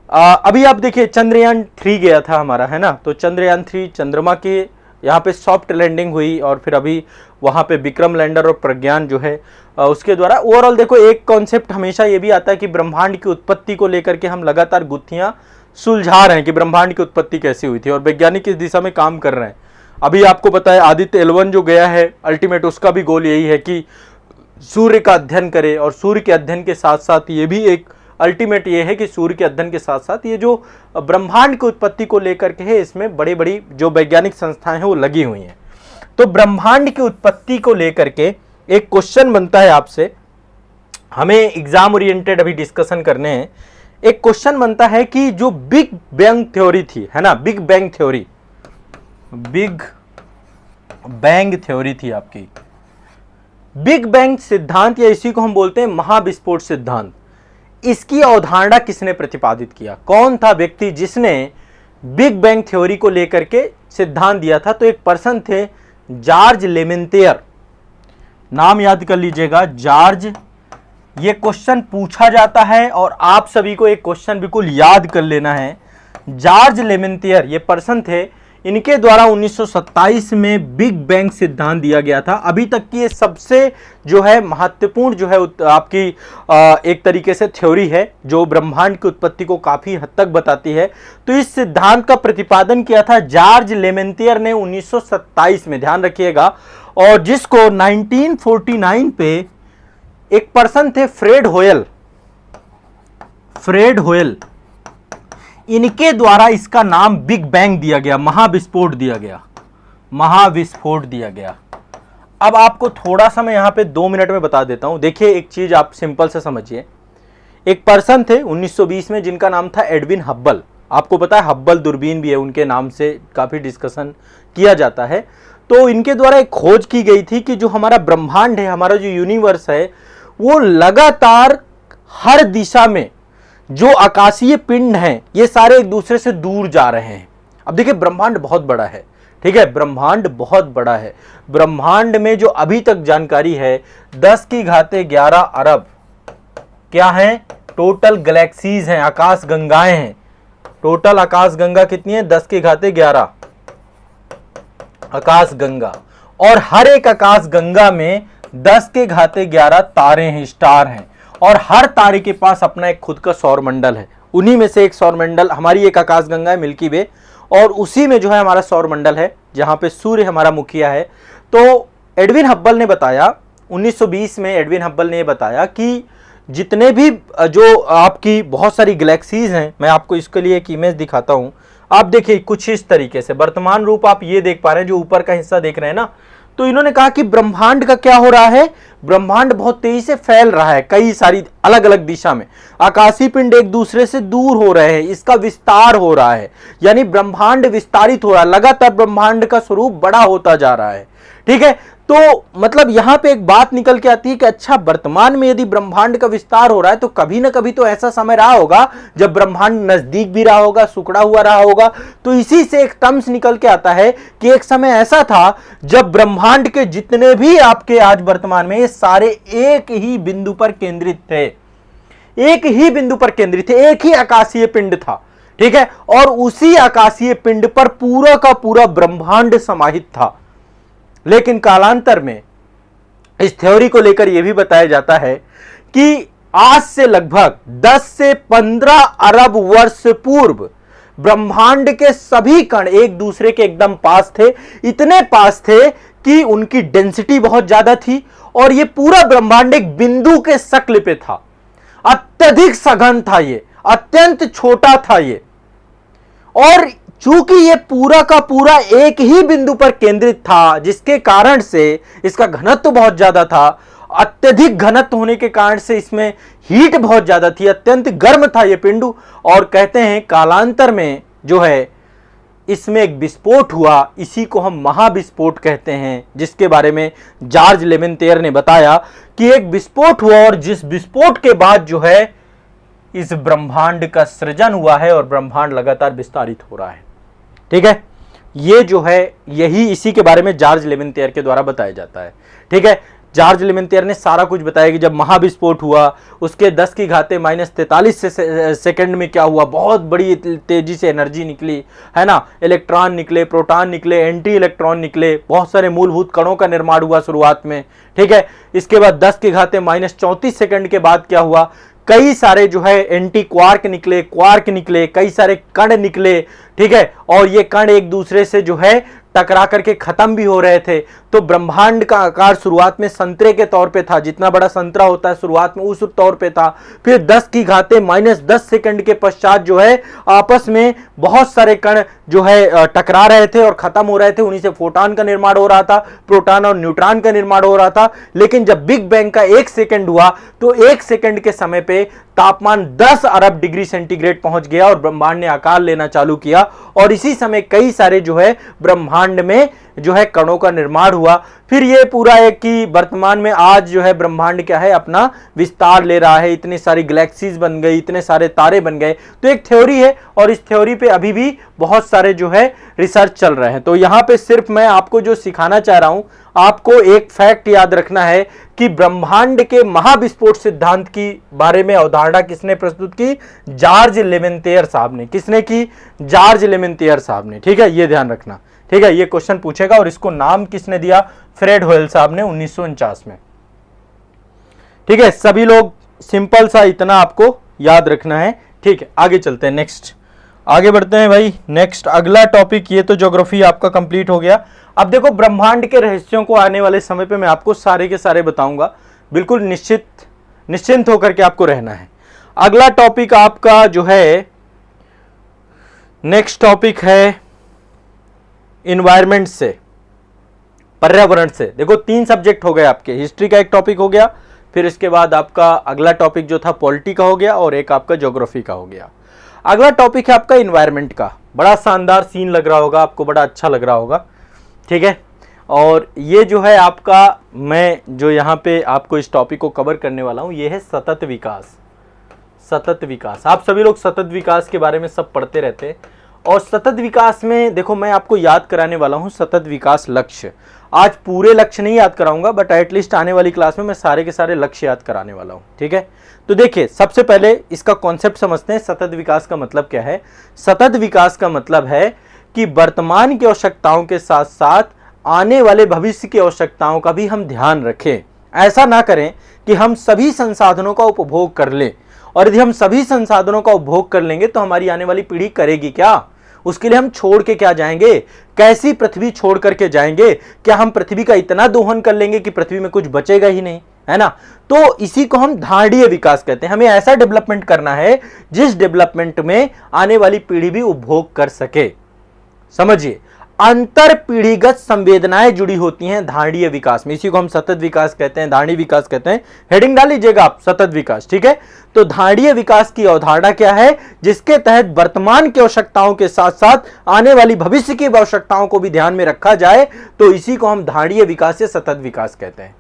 A: अभी आप देखिए चंद्रयान 3 गया था हमारा, है ना। तो चंद्रयान 3 चंद्रमा के यहाँ पे सॉफ्ट लैंडिंग हुई, और फिर अभी वहाँ पे विक्रम लैंडर और प्रज्ञान जो है उसके द्वारा। ओवरऑल देखो एक कॉन्सेप्ट हमेशा ये भी आता है कि ब्रह्मांड की उत्पत्ति को लेकर के हम लगातार गुत्थियां सुलझा रहे हैं कि ब्रह्मांड की उत्पत्ति कैसे हुई थी, और वैज्ञानिक इस दिशा में काम कर रहे हैं। अभी आपको पता है आदित्य L1 जो गया है अल्टीमेट, उसका भी गोल यही है कि सूर्य का अध्ययन करे, और सूर्य के अध्ययन के साथ साथ ये भी एक अल्टीमेट ये है कि सूर्य के अध्ययन के साथ साथ ये जो ब्रह्मांड की उत्पत्ति को लेकर के है, इसमें बड़ी बड़ी जो वैज्ञानिक संस्थाएं हैं वो लगी हुई हैं। तो ब्रह्मांड की उत्पत्ति को लेकर के एक क्वेश्चन बनता है आपसे, हमें एग्जाम ओरिएंटेड अभी डिस्कशन करने हैं। एक क्वेश्चन बनता है कि जो बिग बैंग थ्योरी थी, है ना, बिग बैंग थ्योरी थी आपकी, बिग बैंग सिद्धांत, या इसी को हम बोलते हैं महाविस्फोट सिद्धांत। इसकी अवधारणा किसने प्रतिपादित किया, कौन था व्यक्ति जिसने बिग बैंग थ्योरी को लेकर के सिद्धांत दिया था? तो एक पर्सन थे जॉर्ज लेमेंतियर, नाम याद कर लीजिएगा, जॉर्ज। ये क्वेश्चन पूछा जाता है और आप सभी को एक क्वेश्चन बिल्कुल याद कर लेना है। जॉर्ज लेमेंतियर ये पर्सन थे, इनके द्वारा 1927 में बिग बैंग सिद्धांत दिया गया था। अभी तक की ये सबसे जो है महत्वपूर्ण जो है आपकी एक तरीके से थ्योरी है जो ब्रह्मांड की उत्पत्ति को काफी हद तक बताती है। तो इस सिद्धांत का प्रतिपादन किया था जॉर्ज लेमेंतियर ने 1927 में, ध्यान रखिएगा, और जिसको 1949 पे एक पर्सन थे फ्रेड होयल, इनके द्वारा इसका नाम बिग बैंग दिया गया, महाविस्फोट दिया गया। अब आपको थोड़ा सा मैं यहां पे 2 मिनट में बता देता हूं। देखिए एक चीज आप सिंपल से समझिए। एक पर्सन थे 1920 में जिनका नाम था एडविन हब्बल। आपको पता है हब्बल दूरबीन भी है, उनके नाम से काफी डिस्कशन किया जाता है। तो इनके द्वारा एक खोज की गई थी कि जो हमारा ब्रह्मांड है, हमारा जो यूनिवर्स है, वो लगातार हर दिशा में जो आकाशीय पिंड हैं ये सारे एक दूसरे से दूर जा रहे हैं। अब देखिए ब्रह्मांड बहुत बड़ा है, ठीक है, ब्रह्मांड बहुत बड़ा है। ब्रह्मांड में जो अभी तक जानकारी है 10 की घाते 11 अरब क्या है, टोटल गैलेक्सीज हैं, आकाश गंगाएं हैं। टोटल आकाश गंगा कितनी है, 10 की घाते 11 आकाश गंगा, और हर एक आकाश गंगा में 10 के घाते 11 तारे हैं, स्टार हैं, और हर तारे के पास अपना एक खुद का सौर मंडल है। उन्हीं में से एक सौर मंडल हमारी एक आकाश गंगा है मिल्की वे, और उसी में जो है हमारा सौर मंडल है जहां पे सूर्य हमारा मुखिया है। तो एडविन हब्बल ने बताया 1920 में, एडविन हब्बल ने बताया कि जितने भी जो आपकी बहुत सारी गैलेक्सीज हैं, मैं आपको इसके लिए एक इमेज दिखाता हूं। आप देखिए कुछ इस तरीके से वर्तमान रूप आप ये देख पा रहे हैं, जो ऊपर का हिस्सा देख रहे हैं ना। तो इन्होंने कहा कि ब्रह्मांड का क्या हो रहा है, ब्रह्मांड बहुत तेजी से फैल रहा है कई सारी अलग अलग दिशा में। आकाशीय पिंड एक दूसरे से दूर हो रहे हैं, इसका विस्तार हो रहा है, यानी ब्रह्मांड विस्तारित हो रहा है, लगातार ब्रह्मांड का स्वरूप बड़ा होता जा रहा है, ठीक है। तो मतलब यहां पे एक बात निकल के आती है कि अच्छा, वर्तमान में यदि ब्रह्मांड का विस्तार हो रहा है तो कभी ना कभी तो ऐसा समय रहा होगा जब ब्रह्मांड नजदीक भी रहा होगा, सिकुड़ा हुआ रहा होगा। तो इसी से एक टर्म्स निकल के आता है कि एक समय ऐसा था जब ब्रह्मांड के जितने भी आपके आज वर्तमान में, ये सारे एक ही बिंदु पर केंद्रित थे, एक ही बिंदु पर केंद्रित थे, एक ही आकाशीय पिंड था, ठीक है, और उसी आकाशीय पिंड पर पूरा का पूरा ब्रह्मांड समाहित था। लेकिन कालांतर में इस थ्योरी को लेकर यह भी बताया जाता है कि आज से लगभग 10 से 15 अरब वर्ष पूर्व ब्रह्मांड के सभी कण एक दूसरे के एकदम पास थे, इतने पास थे कि उनकी डेंसिटी बहुत ज्यादा थी, और यह पूरा ब्रह्मांड एक बिंदु के शक्ल पे था। अत्यधिक सघन था, ये अत्यंत छोटा था ये, और चूंकि ये पूरा का पूरा एक ही बिंदु पर केंद्रित था, जिसके कारण से इसका घनत्व बहुत ज्यादा था। अत्यधिक घनत्व होने के कारण से इसमें हीट बहुत ज्यादा थी, अत्यंत गर्म था ये पिंडु। और कहते हैं कालांतर में जो है इसमें एक विस्फोट हुआ, इसी को हम महाविस्फोट कहते हैं, जिसके बारे में जॉर्ज लेमेंतियर ने बताया कि एक विस्फोट हुआ, और जिस विस्फोट के बाद जो है इस ब्रह्मांड का सृजन हुआ है और ब्रह्मांड लगातार विस्तारित हो रहा है, ठीक है। ये जो है यही इसी के बारे में जॉर्ज लेमेंतियर के द्वारा बताया जाता है, ठीक है। जॉर्ज लेमेंतियर ने सारा कुछ बताया कि जब महाविस्फोट हुआ उसके 10 की घाते -43 सेकंड में क्या हुआ, बहुत बड़ी तेजी से एनर्जी निकली, है ना, इलेक्ट्रॉन निकले, प्रोटॉन निकले, एंटी इलेक्ट्रॉन निकले, बहुत सारे मूलभूत कणों का निर्माण हुआ शुरुआत में, ठीक है। इसके बाद 10 की घाते -34 सेकंड के बाद क्या हुआ, कई सारे जो है एंटी क्वार्क निकले, कई सारे कण निकले, ठीक है, और ये कण एक दूसरे से जो है टकरा करके खत्म भी हो रहे थे। तो ब्रह्मांड का आकार शुरुआत में संतरे के तौर पे था, जितना बड़ा संतरा होता है शुरुआत में उस तौर पे था। फिर 10 की घाते -10 सेकंड के पश्चात जो है आपस में बहुत सारे कण जो है टकरा रहे थे और खत्म हो रहे थे, उन्हीं से फोटॉन का निर्माण हो रहा था, प्रोटॉन और न्यूट्रॉन का निर्माण हो रहा था। लेकिन जब बिग बैंग का 1 सेकंड हुआ तो 1 सेकंड के समय पे तापमान 10 अरब डिग्री सेंटीग्रेड पहुंच गया और ब्रह्मांड ने आकार लेना चालू किया, और इसी समय कई सारे जो है ब्रह्मांड में जो है कणों का निर्माण हुआ। फिर ये पूरा एक कि वर्तमान में आज जो है ब्रह्मांड क्या है, अपना विस्तार ले रहा है, इतनी सारी गैलेक्सीज बन गई, इतने सारे तारे बन गए। तो एक थ्योरी है, और इस थ्योरी पे अभी भी बहुत सारे जो है रिसर्च चल रहे हैं। तो यहां पे सिर्फ मैं आपको जो सिखाना चाह रहा हूं, आपको एक फैक्ट याद रखना है कि ब्रह्मांड के महाविस्फोट सिद्धांत की बारे में अवधारणा किसने प्रस्तुत की? जॉर्ज लेमेंतियर साहब ने। किसने की? जॉर्ज लेमेंतियर साहब ने। ठीक है, ये ध्यान रखना। ठीक है, ये क्वेश्चन पूछेगा और इसको नाम किसने दिया? फ्रेड होयल साहब ने 1949 में। ठीक है, सभी लोग सिंपल सा इतना आपको याद रखना है। ठीक है, आगे चलते हैं, नेक्स्ट आगे बढ़ते हैं भाई। नेक्स्ट अगला टॉपिक, ये तो ज्योग्राफी आपका कंप्लीट हो गया। अब देखो, ब्रह्मांड के रहस्यों को आने वाले समय पे मैं आपको सारे के सारे बताऊंगा। बिल्कुल निश्चिंत होकर के आपको रहना है। अगला टॉपिक आपका जो है, नेक्स्ट टॉपिक है इन्वायरमेंट से, पर्यावरण से। देखो 3 सब्जेक्ट हो गए आपके। हिस्ट्री का एक टॉपिक हो गया, फिर इसके बाद आपका अगला टॉपिक जो था पॉलिटी का हो गया, और एक आपका ज्योग्राफी का हो गया। अगला टॉपिक है आपका इन्वायरमेंट का। बड़ा शानदार सीन लग रहा होगा आपको, बड़ा अच्छा लग रहा होगा। ठीक है, और ये जो है आपका, मैं जो यहाँ पे आपको इस टॉपिक को कवर करने वाला हूँ, ये है सतत विकास। सतत विकास, आप सभी लोग सतत विकास के बारे में सब पढ़ते रहते हैं। और सतत विकास में देखो, मैं आपको याद कराने वाला हूँ सतत विकास लक्ष्य। आज पूरे लक्ष्य नहीं याद कराऊंगा, बट एटलीस्ट आने वाली क्लास में मैं सारे के सारे लक्ष्य याद कराने वाला हूँ। ठीक है, तो देखिए सबसे पहले इसका कॉन्सेप्ट समझते हैं। सतत विकास का मतलब क्या है? सतत विकास का मतलब है कि वर्तमान की आवश्यकताओं के साथ साथ आने वाले भविष्य की आवश्यकताओं का भी हम ध्यान रखें। ऐसा ना करें कि हम सभी संसाधनों का उपभोग कर लें, और यदि हम सभी संसाधनों का उपभोग कर लेंगे तो हमारी आने वाली पीढ़ी करेगी क्या? उसके लिए हम छोड़ के क्या जाएंगे? कैसी पृथ्वी छोड़ करके जाएंगे? क्या हम पृथ्वी का इतना दोहन कर लेंगे कि पृथ्वी में कुछ बचेगा ही नहीं, है ना? तो इसी को हम धारणीय विकास कहते हैं। हमें ऐसा डेवलपमेंट करना है जिस डेवलपमेंट में आने वाली पीढ़ी भी उपभोग कर सके। समझिए, अंतर पीढ़ीगत संवेदनाएं जुड़ी होती हैं धारणीय विकास में। इसी को हम सतत विकास कहते हैं, धारणीय विकास कहते हैं। हेडिंग डाल लीजिएगा आप, सतत विकास। ठीक है, तो धारणीय विकास की अवधारणा क्या है? जिसके तहत वर्तमान की आवश्यकताओं के साथ साथ आने वाली भविष्य की आवश्यकताओं को भी ध्यान में रखा जाए, तो इसी को हम धारणीय विकास या सतत विकास कहते हैं।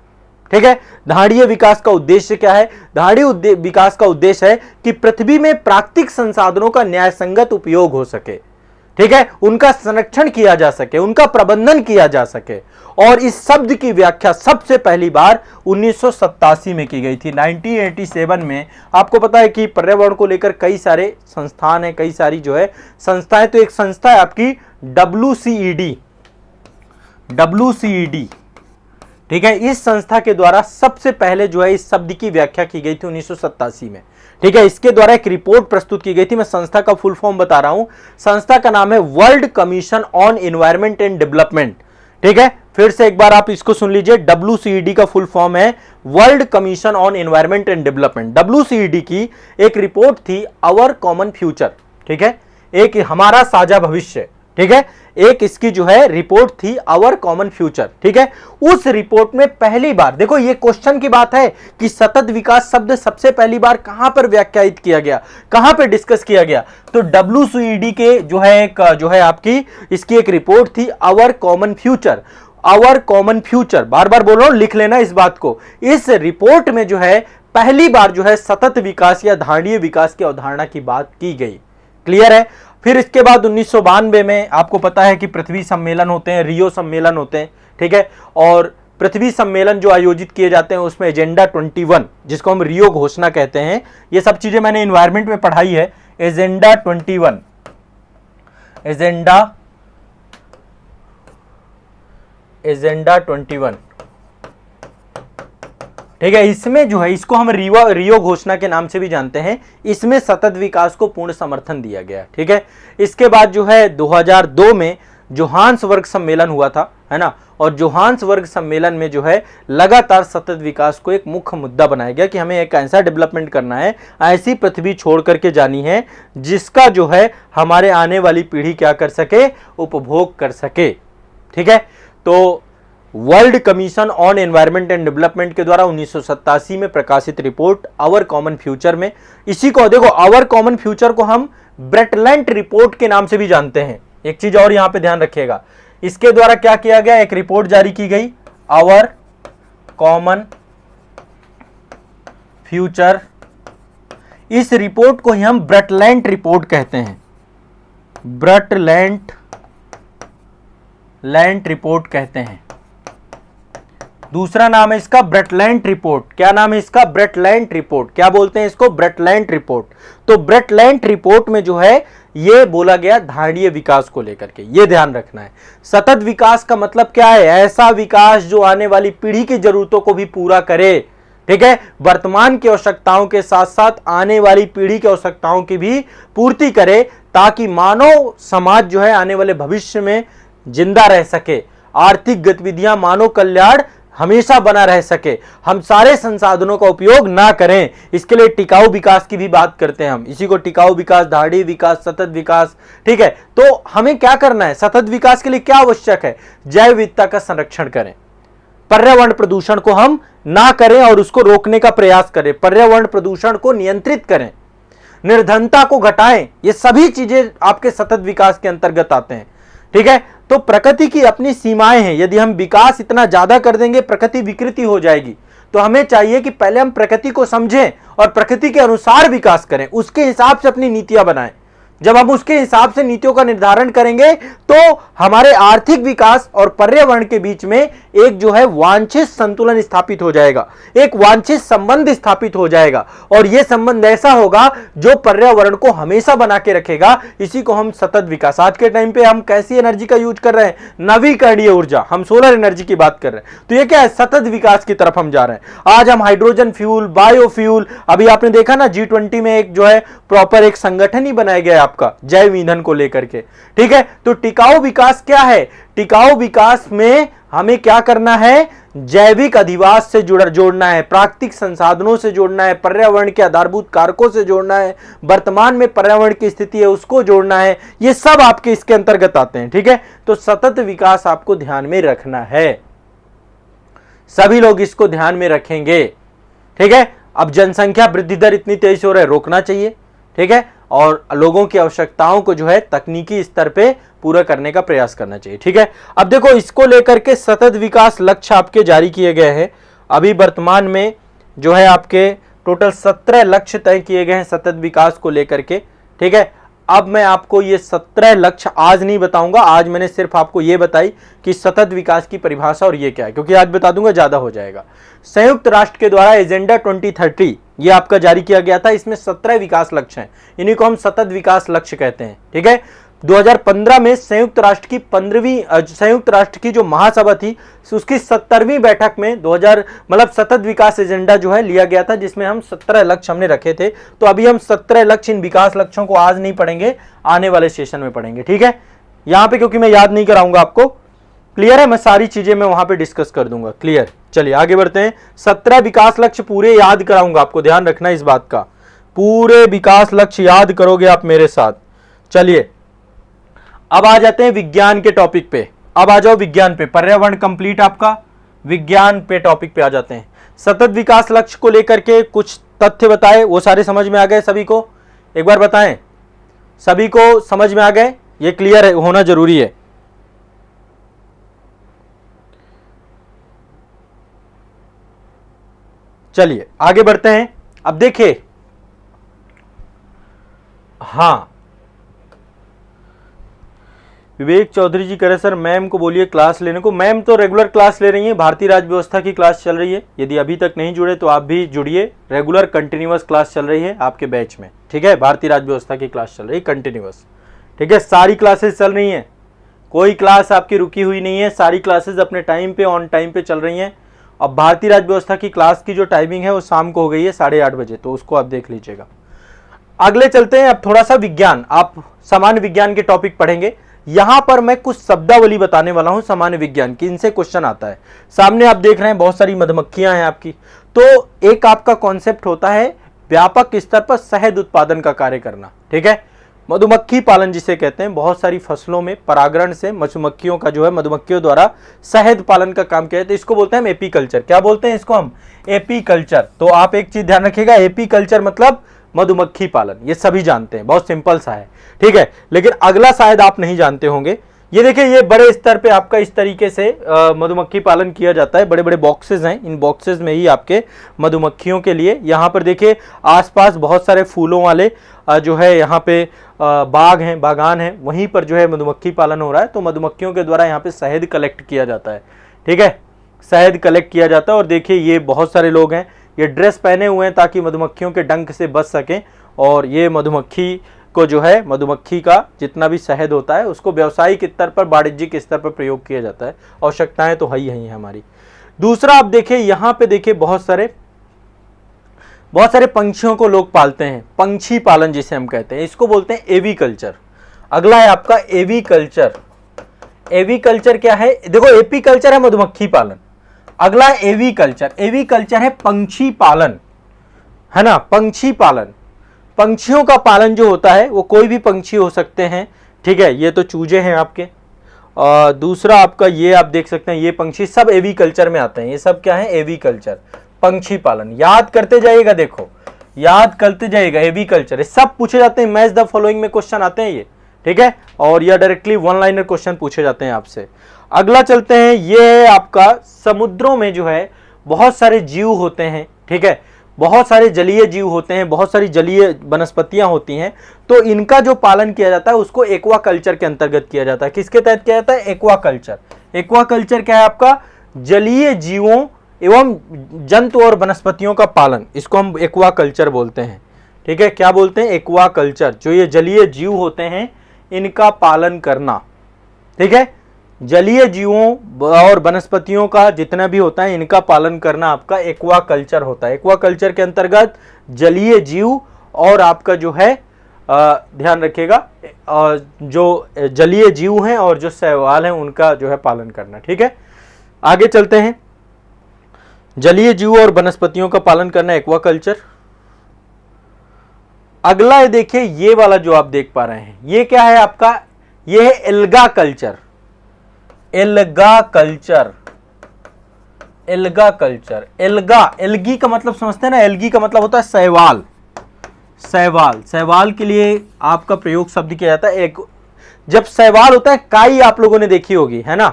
A: ठीक है, धारणीय विकास का उद्देश्य क्या है? धारणीय विकास का उद्देश्य है कि पृथ्वी में प्राकृतिक संसाधनों का न्यायसंगत उपयोग हो सके। ठीक है, उनका संरक्षण किया जा सके, उनका प्रबंधन किया जा सके। और इस शब्द की व्याख्या सबसे पहली बार 1987 में की गई थी, 1987 में। आपको पता है कि पर्यावरण को लेकर कई सारे संस्थान हैं, कई सारी जो है संस्थाएं। तो एक संस्था है आपकी WCED। ठीक है, इस संस्था के द्वारा सबसे पहले जो है इस शब्द की व्याख्या की गई थी 1987 में। ठीक है, इसके द्वारा एक रिपोर्ट प्रस्तुत की गई थी। मैं संस्था का फुल फॉर्म बता रहा हूं। संस्था का नाम है world commission on environment and development. ठीक है, फिर से एक बार आप इसको सुन लीजिए। WCED का फुल फॉर्म है world commission on environment and development. WCED की एक रिपोर्ट थी आवर कॉमन फ्यूचर। ठीक है, एक हमारा साझा भविष्य। ठीक है, एक इसकी जो है रिपोर्ट थी आवर कॉमन फ्यूचर। ठीक है, उस रिपोर्ट में पहली बार, देखो ये क्वेश्चन की बात है कि सतत विकास शब्द सबसे पहली बार कहां पर व्याख्यायित किया गया, कहां पर डिस्कस किया गया? तो WCED के जो है आपकी इसकी एक रिपोर्ट थी our common future. Our common future, बार बार बोल रहा हूं, लिख लेना इस बात को। इस रिपोर्ट में जो है पहली बार जो है सतत विकास या धारणीय विकास की अवधारणा की बात की गई। क्लियर है? फिर इसके बाद 1992 में आपको पता है कि पृथ्वी सम्मेलन होते हैं, रियो सम्मेलन होते हैं। ठीक है, और पृथ्वी सम्मेलन जो आयोजित किए जाते हैं उसमें एजेंडा 21, जिसको हम रियो घोषणा कहते हैं, ये सब चीजें मैंने एनवायरनमेंट में पढ़ाई है। Agenda 21, agenda 21। ठीक है, इसमें जो है इसको हम रियो घोषणा के नाम से भी जानते हैं। इसमें सतत विकास को पूर्ण समर्थन दिया गया। ठीक है, इसके बाद जो है 2002 में जोहान्सबर्ग सम्मेलन हुआ था, है ना? और जोहान्सबर्ग सम्मेलन में जो है लगातार सतत विकास को एक मुख्य मुद्दा बनाया गया कि हमें एक ऐसा डेवलपमेंट करना है, ऐसी पृथ्वी छोड़ करके जानी है जिसका जो है हमारे आने वाली पीढ़ी क्या कर सके? उपभोग कर सके। ठीक है, तो world commission on environment and development के द्वारा 1987 में प्रकाशित रिपोर्ट आवर कॉमन फ्यूचर में, इसी को देखो आवर कॉमन फ्यूचर को हम ब्रेटलैंड रिपोर्ट के नाम से भी जानते हैं। एक चीज और यहां पे ध्यान रखिएगा, इसके द्वारा क्या किया गया? एक रिपोर्ट जारी की गई आवर कॉमन फ्यूचर। इस रिपोर्ट को ही हम ब्रेटलैंड रिपोर्ट कहते हैं, ब्रेटलैंड रिपोर्ट कहते हैं। दूसरा नाम है इसका ब्रेटलैंड रिपोर्ट। क्या नाम है इसका? ब्रेटलैंड रिपोर्ट। क्या बोलते हैं इसको? ब्रेटलैंड रिपोर्ट। तो ब्रेटलैंड रिपोर्ट में जो है ये बोला गया धारणीय विकास को लेकर के, ये ध्यान रखना है। सतत विकास का मतलब क्या है? ऐसा विकास जो आने वाली पीढ़ी की जरूरतों को भी पूरा करे, ठीक है, वर्तमान की आवश्यकताओं के साथ साथ आने वाली पीढ़ी की आवश्यकताओं की भी पूर्ति करे, ताकि मानव समाज जो है आने वाले भविष्य में जिंदा रह सके, आर्थिक गतिविधियां, मानव कल्याण हमेशा बना रह सके, हम सारे संसाधनों का उपयोग ना करें। इसके लिए टिकाऊ विकास की भी बात करते हैं हम, इसी को टिकाऊ विकास, धारणीय विकास, सतत विकास, ठीक है। तो हमें क्या करना है? सतत विकास के लिए क्या आवश्यक है? जैव विविधता का संरक्षण करें, पर्यावरण प्रदूषण को हम ना करें और उसको रोकने का प्रयास करें, पर्यावरण प्रदूषण को नियंत्रित करें, निर्धनता को घटाएं। ये सभी चीजें आपके सतत विकास के अंतर्गत आते हैं, ठीक है। तो प्रकृति की अपनी सीमाएं हैं, यदि हम विकास इतना ज्यादा कर देंगे प्रकृति विकृति हो जाएगी। तो हमें चाहिए कि पहले हम प्रकृति को समझें और प्रकृति के अनुसार विकास करें, उसके हिसाब से अपनी नीतियां बनाएं। जब हम उसके हिसाब से नीतियों का निर्धारण करेंगे तो हमारे आर्थिक विकास और पर्यावरण के बीच में एक जो है वांछित संतुलन स्थापित हो जाएगा, एक वांछित संबंध स्थापित हो जाएगा, और यह संबंध ऐसा होगा जो पर्यावरण को हमेशा बना के रखेगा। इसी को हम सतत विकास। आज के टाइम पे हम कैसी एनर्जी का यूज कर रहे हैं? नवीकरणीय ऊर्जा, हम सोलर एनर्जी की बात कर रहे हैं। तो ये क्या है? सतत विकास की तरफ हम जा रहे हैं। आज हम हाइड्रोजन फ्यूल, बायोफ्यूल, अभी आपने देखा ना G20 में एक जो है प्रॉपर एक संगठन ही बनाया गया आपका जैव ईंधन को लेकर के, ठीक है। तो टिकाऊ विकास क्या है? टिकाऊ विकास में हमें क्या करना है? जैविक अधिवास से जोड़ना है, प्राकृतिक संसाधनों से जोड़ना है, पर्यावरण के आधारभूत कारकों से जोड़ना है, वर्तमान में पर्यावरण की स्थिति है उसको जोड़ना है। ये सब आपके इसके अंतर्गत आते हैं, ठीक है। तो सतत विकास आपको ध्यान में रखना है, सभी लोग इसको ध्यान में रखेंगे, ठीक है। अब जनसंख्या वृद्धि दर इतनी तेज हो रहा है, रोकना चाहिए, ठीक है, और लोगों की आवश्यकताओं को जो है तकनीकी स्तर पे पूरा करने का प्रयास करना चाहिए, ठीक है। अब देखो इसको लेकर के सतत विकास लक्ष्य आपके जारी किए गए हैं। अभी वर्तमान में जो है आपके टोटल 17 लक्ष्य तय किए गए हैं सतत विकास को लेकर के, ठीक है। अब मैं आपको ये 17 लक्ष्य आज नहीं बताऊंगा, आज मैंने सिर्फ आपको ये बताई कि सतत विकास की परिभाषा और ये क्या है, क्योंकि आज बता दूंगा ज्यादा हो जाएगा। संयुक्त राष्ट्र के द्वारा एजेंडा 2030 ये आपका जारी किया गया था, इसमें 17 विकास लक्ष्य हैं, इन्हीं को हम सतत विकास लक्ष्य कहते हैं, ठीक है। 2015 में संयुक्त राष्ट्र की जो महासभा थी उसकी 70वीं बैठक में 2000 मतलब सतत विकास एजेंडा जो है लिया गया था, जिसमें हम 17 लक्ष्य हमने रखे थे। तो अभी हम 17 लक्ष्य, इन विकास लक्ष्यों को आज नहीं पढ़ेंगे, आने वाले सेशन में पढ़ेंगे, ठीक है। यहां पे क्योंकि मैं याद नहीं कराऊंगा आपको, क्लियर है, मैं सारी चीजें मैं वहां पे डिस्कस कर दूंगा, क्लियर। चलिए आगे बढ़ते हैं। 17 विकास लक्ष्य पूरे याद कराऊंगा आपको, ध्यान रखना इस बात का, पूरे विकास लक्ष्य याद करोगे आप मेरे साथ। चलिए अब आ जाते हैं विज्ञान के टॉपिक पे। अब आ जाओ विज्ञान पे, पर्यावरण कंप्लीट आपका, विज्ञान पे टॉपिक पे आ जाते हैं। सतत विकास लक्ष्य को लेकर के कुछ तथ्य बताए, वो सारे समझ में आ गए सभी को? एक बार बताएं, सभी को समझ में आ गए? ये क्लियर होना जरूरी है। चलिए आगे बढ़ते हैं। अब देखिए, हाँ विवेक चौधरी जी कह रहे सर मैम को बोलिए क्लास लेने को। मैम तो रेगुलर क्लास ले रही हैं, भारतीय राज्य व्यवस्था की क्लास चल रही है। यदि अभी तक नहीं जुड़े तो आप भी जुड़िए, रेगुलर कंटिन्यूअस क्लास चल रही है आपके बैच में, ठीक है। भारतीय राज्य व्यवस्था की क्लास चल रही है कंटिन्यूअस, ठीक है। सारी क्लासेस चल रही हैं, कोई क्लास आपकी रुकी हुई नहीं है, सारी क्लासेस अपने टाइम पे ऑन टाइम पे चल रही हैं। अब भारतीय राज्य व्यवस्था की क्लास की जो टाइमिंग है वो शाम को हो गई है 8:30 बजे, तो उसको आप देख लीजिएगा। अगले चलते हैं, अब थोड़ा सा विज्ञान, आप सामान्य विज्ञान के टॉपिक पढ़ेंगे। यहां पर मैं कुछ शब्दावली बताने वाला हूं सामान्य विज्ञान की, इनसे क्वेश्चन आता है। सामने आप देख रहे हैं बहुत सारी मधुमक्खियां हैं आपकी, तो एक आपका कॉन्सेप्ट होता है व्यापक स्तर पर शहद उत्पादन का कार्य करना, ठीक है। मधुमक्खी पालन जिसे कहते हैं, बहुत सारी फसलों में परागण से मधुमक्खियों का जो है मधुमक्खियों द्वारा शहद पालन का काम किया जाता है, इसको बोलते हैं हम एपीकल्चर। क्या बोलते हैं इसको हम? एपीकल्चर। तो आप एक चीज ध्यान रखिएगा, एपीकल्चर मतलब मधुमक्खी पालन, ये सभी जानते हैं, बहुत सिंपल सा है, ठीक है। लेकिन अगला शायद आप नहीं जानते होंगे। ये देखिए, ये बड़े स्तर पे आपका इस तरीके से मधुमक्खी पालन किया जाता है। बड़े बड़े बॉक्सेस हैं, इन बॉक्सेस में ही आपके मधुमक्खियों के लिए, यहाँ पर देखिए आसपास बहुत सारे फूलों वाले जो है यहाँ पे बाग हैं, बागान हैं, वहीं पर जो है मधुमक्खी पालन हो रहा है। तो मधुमक्खियों के द्वारा यहाँ पे शहद कलेक्ट किया जाता है, ठीक है। शहद कलेक्ट किया जाता है। और देखिए ये बहुत सारे लोग हैं, ये ड्रेस पहने हुए हैं ताकि मधुमक्खियों के डंक से बच सकें। और ये मधुमक्खी को जो है, मधुमक्खी का जितना भी शहद होता है उसको व्यावसायिक स्तर पर, वाणिज्यिक स्तर पर प्रयोग किया जाता है। आवश्यकताएं तो है ही हमारी। दूसरा आप देखिए यहाँ पे देखिए बहुत सारे पंछियों को लोग पालते हैं, पंछी पालन जिसे हम कहते हैं, इसको बोलते हैं एवीकल्चर। अगला है आपका एवीकल्चर। एवीकल्चर क्या है? देखो एपीकल्चर है मधुमक्खी पालन, अगला है एवीकल्चर। एवीकल्चर है पंछी पालन, है ना, पंछी पालन। पंछियों का पालन जो होता है वो कोई भी पंछी हो सकते हैं, ठीक है, ये तो चूजे हैं आपके। और दूसरा आपका ये आप देख सकते हैं, ये पंछी सब एवीकल्चर में आते हैं। ये सब क्या है? एवीकल्चर, पंछी पालन। याद करते जाइएगा, देखो याद करते जाइएगा, एवीकल्चर सब पूछे जाते हैं। मैच द फॉलोइंग में क्वेश्चन आते हैं ये, ठीक है, और या डायरेक्टली वन लाइनर क्वेश्चन पूछे जाते हैं आपसे। अगला चलते हैं, ये है आपका समुद्रों में जो है बहुत सारे जीव होते हैं, ठीक है, बहुत सारे जलीय जीव होते हैं, बहुत सारी जलीय वनस्पतियां होती हैं। तो इनका जो पालन किया जाता है उसको एक्वाकल्चर के अंतर्गत किया जाता है। किसके तहत किया जाता है? एक्वाकल्चर। एक्वाकल्चर क्या है आपका? जलीय जीवों एवं जंतु और वनस्पतियों का पालन, इसको हम एक्वाकल्चर बोलते हैं, ठीक है। क्या बोलते हैं? एक्वाकल्चर। जो ये जलीय जीव होते हैं इनका पालन करना, ठीक है, जलीय जीवों और वनस्पतियों का जितना भी होता है इनका पालन करना आपका एक्वाकल्चर होता है। एक्वाकल्चर के अंतर्गत जलीय जीव और आपका जो है ध्यान रखिएगा, जो जलीय जीव हैं और जो शैवाल हैं उनका जो है पालन करना, ठीक है। आगे चलते हैं, जलीय जीव और वनस्पतियों का पालन करना एक्वाकल्चर। अगला है देखिए ये वाला जो आप देख पा रहे हैं, ये क्या है आपका? ये है alga culture. Alga culture, alga culture. Alga, algae का मतलब समझते हैं ना, एल्गी का मतलब होता है शैवाल। शैवाल, शैवाल के लिए आपका प्रयोग शब्द किया जाता है। एक जब शैवाल होता है, काई आप लोगों ने देखी होगी, है ना,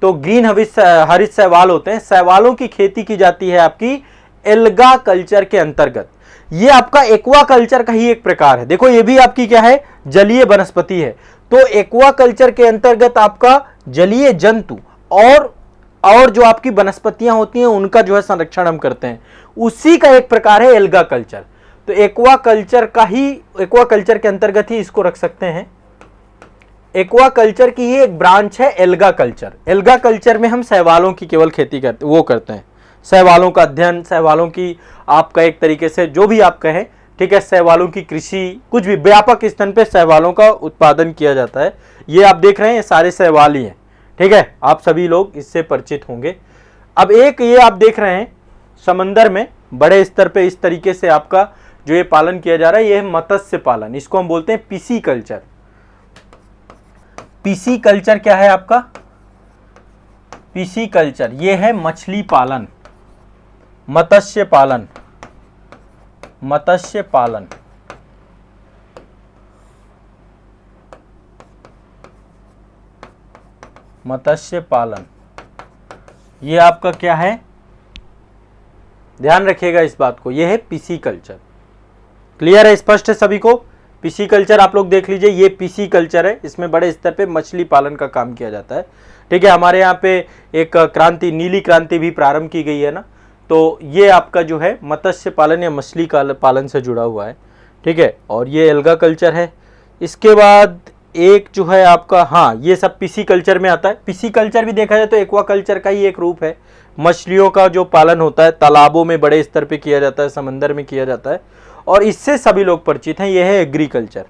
A: तो ग्रीन हरित शैवाल होते हैं। शैवालों की खेती की जाती है आपकी एल्गा कल्चर के अंतर्गत। ये आपका एक्वा कल्चर का ही एक प्रकार है। देखो ये भी आपकी क्या है? जलीय वनस्पति है। तो एक्वा कल्चर के अंतर्गत आपका जलीय जंतु और जो आपकी वनस्पतियां होती हैं उनका जो है संरक्षण हम करते हैं, उसी का एक प्रकार है एल्गा कल्चर। तो एक्वा कल्चर का ही, एक्वा कल्चर के अंतर्गत ही इसको रख सकते हैं। एक्वा कल्चर की ही एक ब्रांच है एल्गा कल्चर। एल्गा कल्चर में हम शैवालों की केवल खेती करते हैं, शैवालों का अध्ययन, शैवालों की आपका एक तरीके से जो भी आप कहें, ठीक है, शैवालों की कृषि, कुछ भी व्यापक स्तर पे शैवालों का उत्पादन किया जाता है। ये आप देख रहे हैं, ये सारे शैवाल ही हैं, ठीक है, आप सभी लोग इससे परिचित होंगे। अब एक ये आप देख रहे हैं समंदर में बड़े स्तर पे इस तरीके से आपका जो ये पालन किया जा रहा है, ये है मत्स्य पालन। इसको हम बोलते हैं पीसी कल्चर। पीसी कल्चर क्या है आपका? पीसी कल्चर ये है मछली पालन, मत्स्य पालन, मत्स्य पालन। मत्स्य पालन ये आपका क्या है? ध्यान रखिएगा इस बात को, ये है पीसी कल्चर। क्लियर है, स्पष्ट है सभी को? पीसी कल्चर आप लोग देख लीजिए, ये पीसी कल्चर है, इसमें बड़े स्तर पे मछली पालन का काम किया जाता है, ठीक है। हमारे यहाँ पे एक क्रांति, नीली क्रांति भी प्रारंभ की गई है ना, तो ये आपका जो है मत्स्य पालन या मछली पालन से जुड़ा हुआ है, ठीक है। और ये एल्गा कल्चर है। इसके बाद एक जो है आपका, हाँ, ये सब पीसी कल्चर में आता है। पीसी कल्चर भी देखा जाए तो एक्वा कल्चर का ही एक रूप है। मछलियों का जो पालन होता है तालाबों में बड़े स्तर पे किया जाता है, समंदर में किया जाता है, और इससे सभी लोग परिचित हैं। यह है एग्रीकल्चर।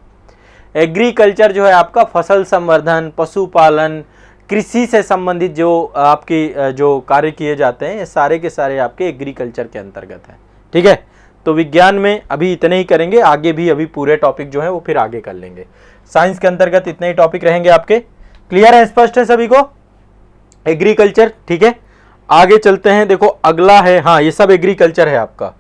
A: एग्रीकल्चर जो है आपका फसल संवर्धन, पशुपालन, कृषि से संबंधित जो आपकी जो कार्य किए जाते हैं, ये सारे के सारे आपके एग्रीकल्चर के अंतर्गत हैं, ठीक है। तो विज्ञान में अभी इतने ही करेंगे, आगे भी अभी पूरे टॉपिक जो है वो फिर आगे कर लेंगे। साइंस के अंतर्गत इतने ही टॉपिक रहेंगे आपके। क्लियर है, स्पष्ट है सभी को? एग्रीकल्चर, ठीक है। आगे चलते हैं, देखो अगला है, हाँ, ये सब एग्रीकल्चर है आपका।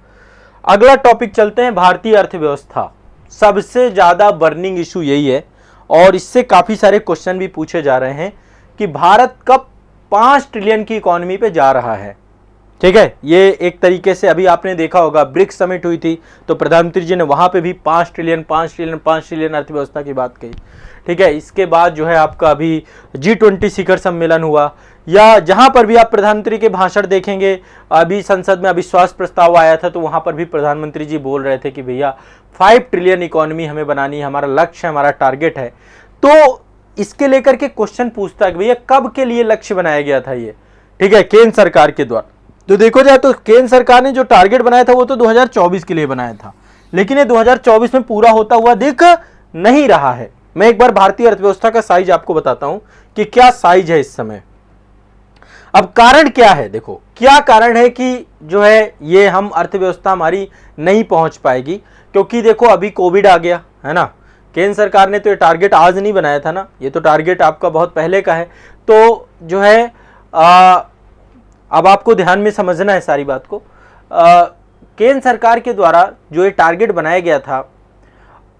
A: अगला टॉपिक चलते हैं, भारतीय अर्थव्यवस्था। सबसे ज्यादा बर्निंग इशू यही है, और इससे काफी सारे क्वेश्चन भी पूछे जा रहे हैं कि भारत कब 5 ट्रिलियन की इकोनॉमी पे जा रहा है, ठीक है। ये एक तरीके से अभी आपने देखा होगा, ब्रिक्स समिट हुई थी तो प्रधानमंत्री जी ने वहां पे भी 5 ट्रिलियन अर्थव्यवस्था की बात कही, ठीक है। इसके बाद जो है आपका अभी G20 शिखर सम्मेलन हुआ, या जहां पर भी आप प्रधानमंत्री के भाषण देखेंगे, अभी संसद में अविश्वास प्रस्ताव आया था तो वहां पर भी प्रधानमंत्री जी बोल रहे थे कि भैया 5 ट्रिलियन इकोनॉमी हमें बनानी है, हमारा लक्ष्य है, हमारा टारगेट है। तो इसके लेकर के क्वेश्चन पूछता है कि भैया कब के लिए लक्ष्य बनाया गया था ये, ठीक है, केंद्र सरकार के द्वारा। तो देखो जाए तो केंद्र सरकार ने जो टारगेट बनाया था वो तो 2024 के लिए बनाया था, लेकिन ये 2024 में पूरा होता हुआ दिख नहीं रहा है। मैं एक बार भारतीय अर्थव्यवस्था का साइज आपको बताता हूं कि क्या साइज है इस समय। अब कारण क्या है, देखो क्या कारण है कि जो है ये हम अर्थव्यवस्था हमारी नहीं पहुंच पाएगी, क्योंकि देखो अभी कोविड आ गया है ना। केंद्र सरकार ने तो ये टारगेट आज नहीं बनाया था ना, ये तो टारगेट आपका बहुत पहले का है। तो जो है अब आपको ध्यान में समझना है सारी बात को। केंद्र सरकार के द्वारा जो ये टारगेट बनाया गया था,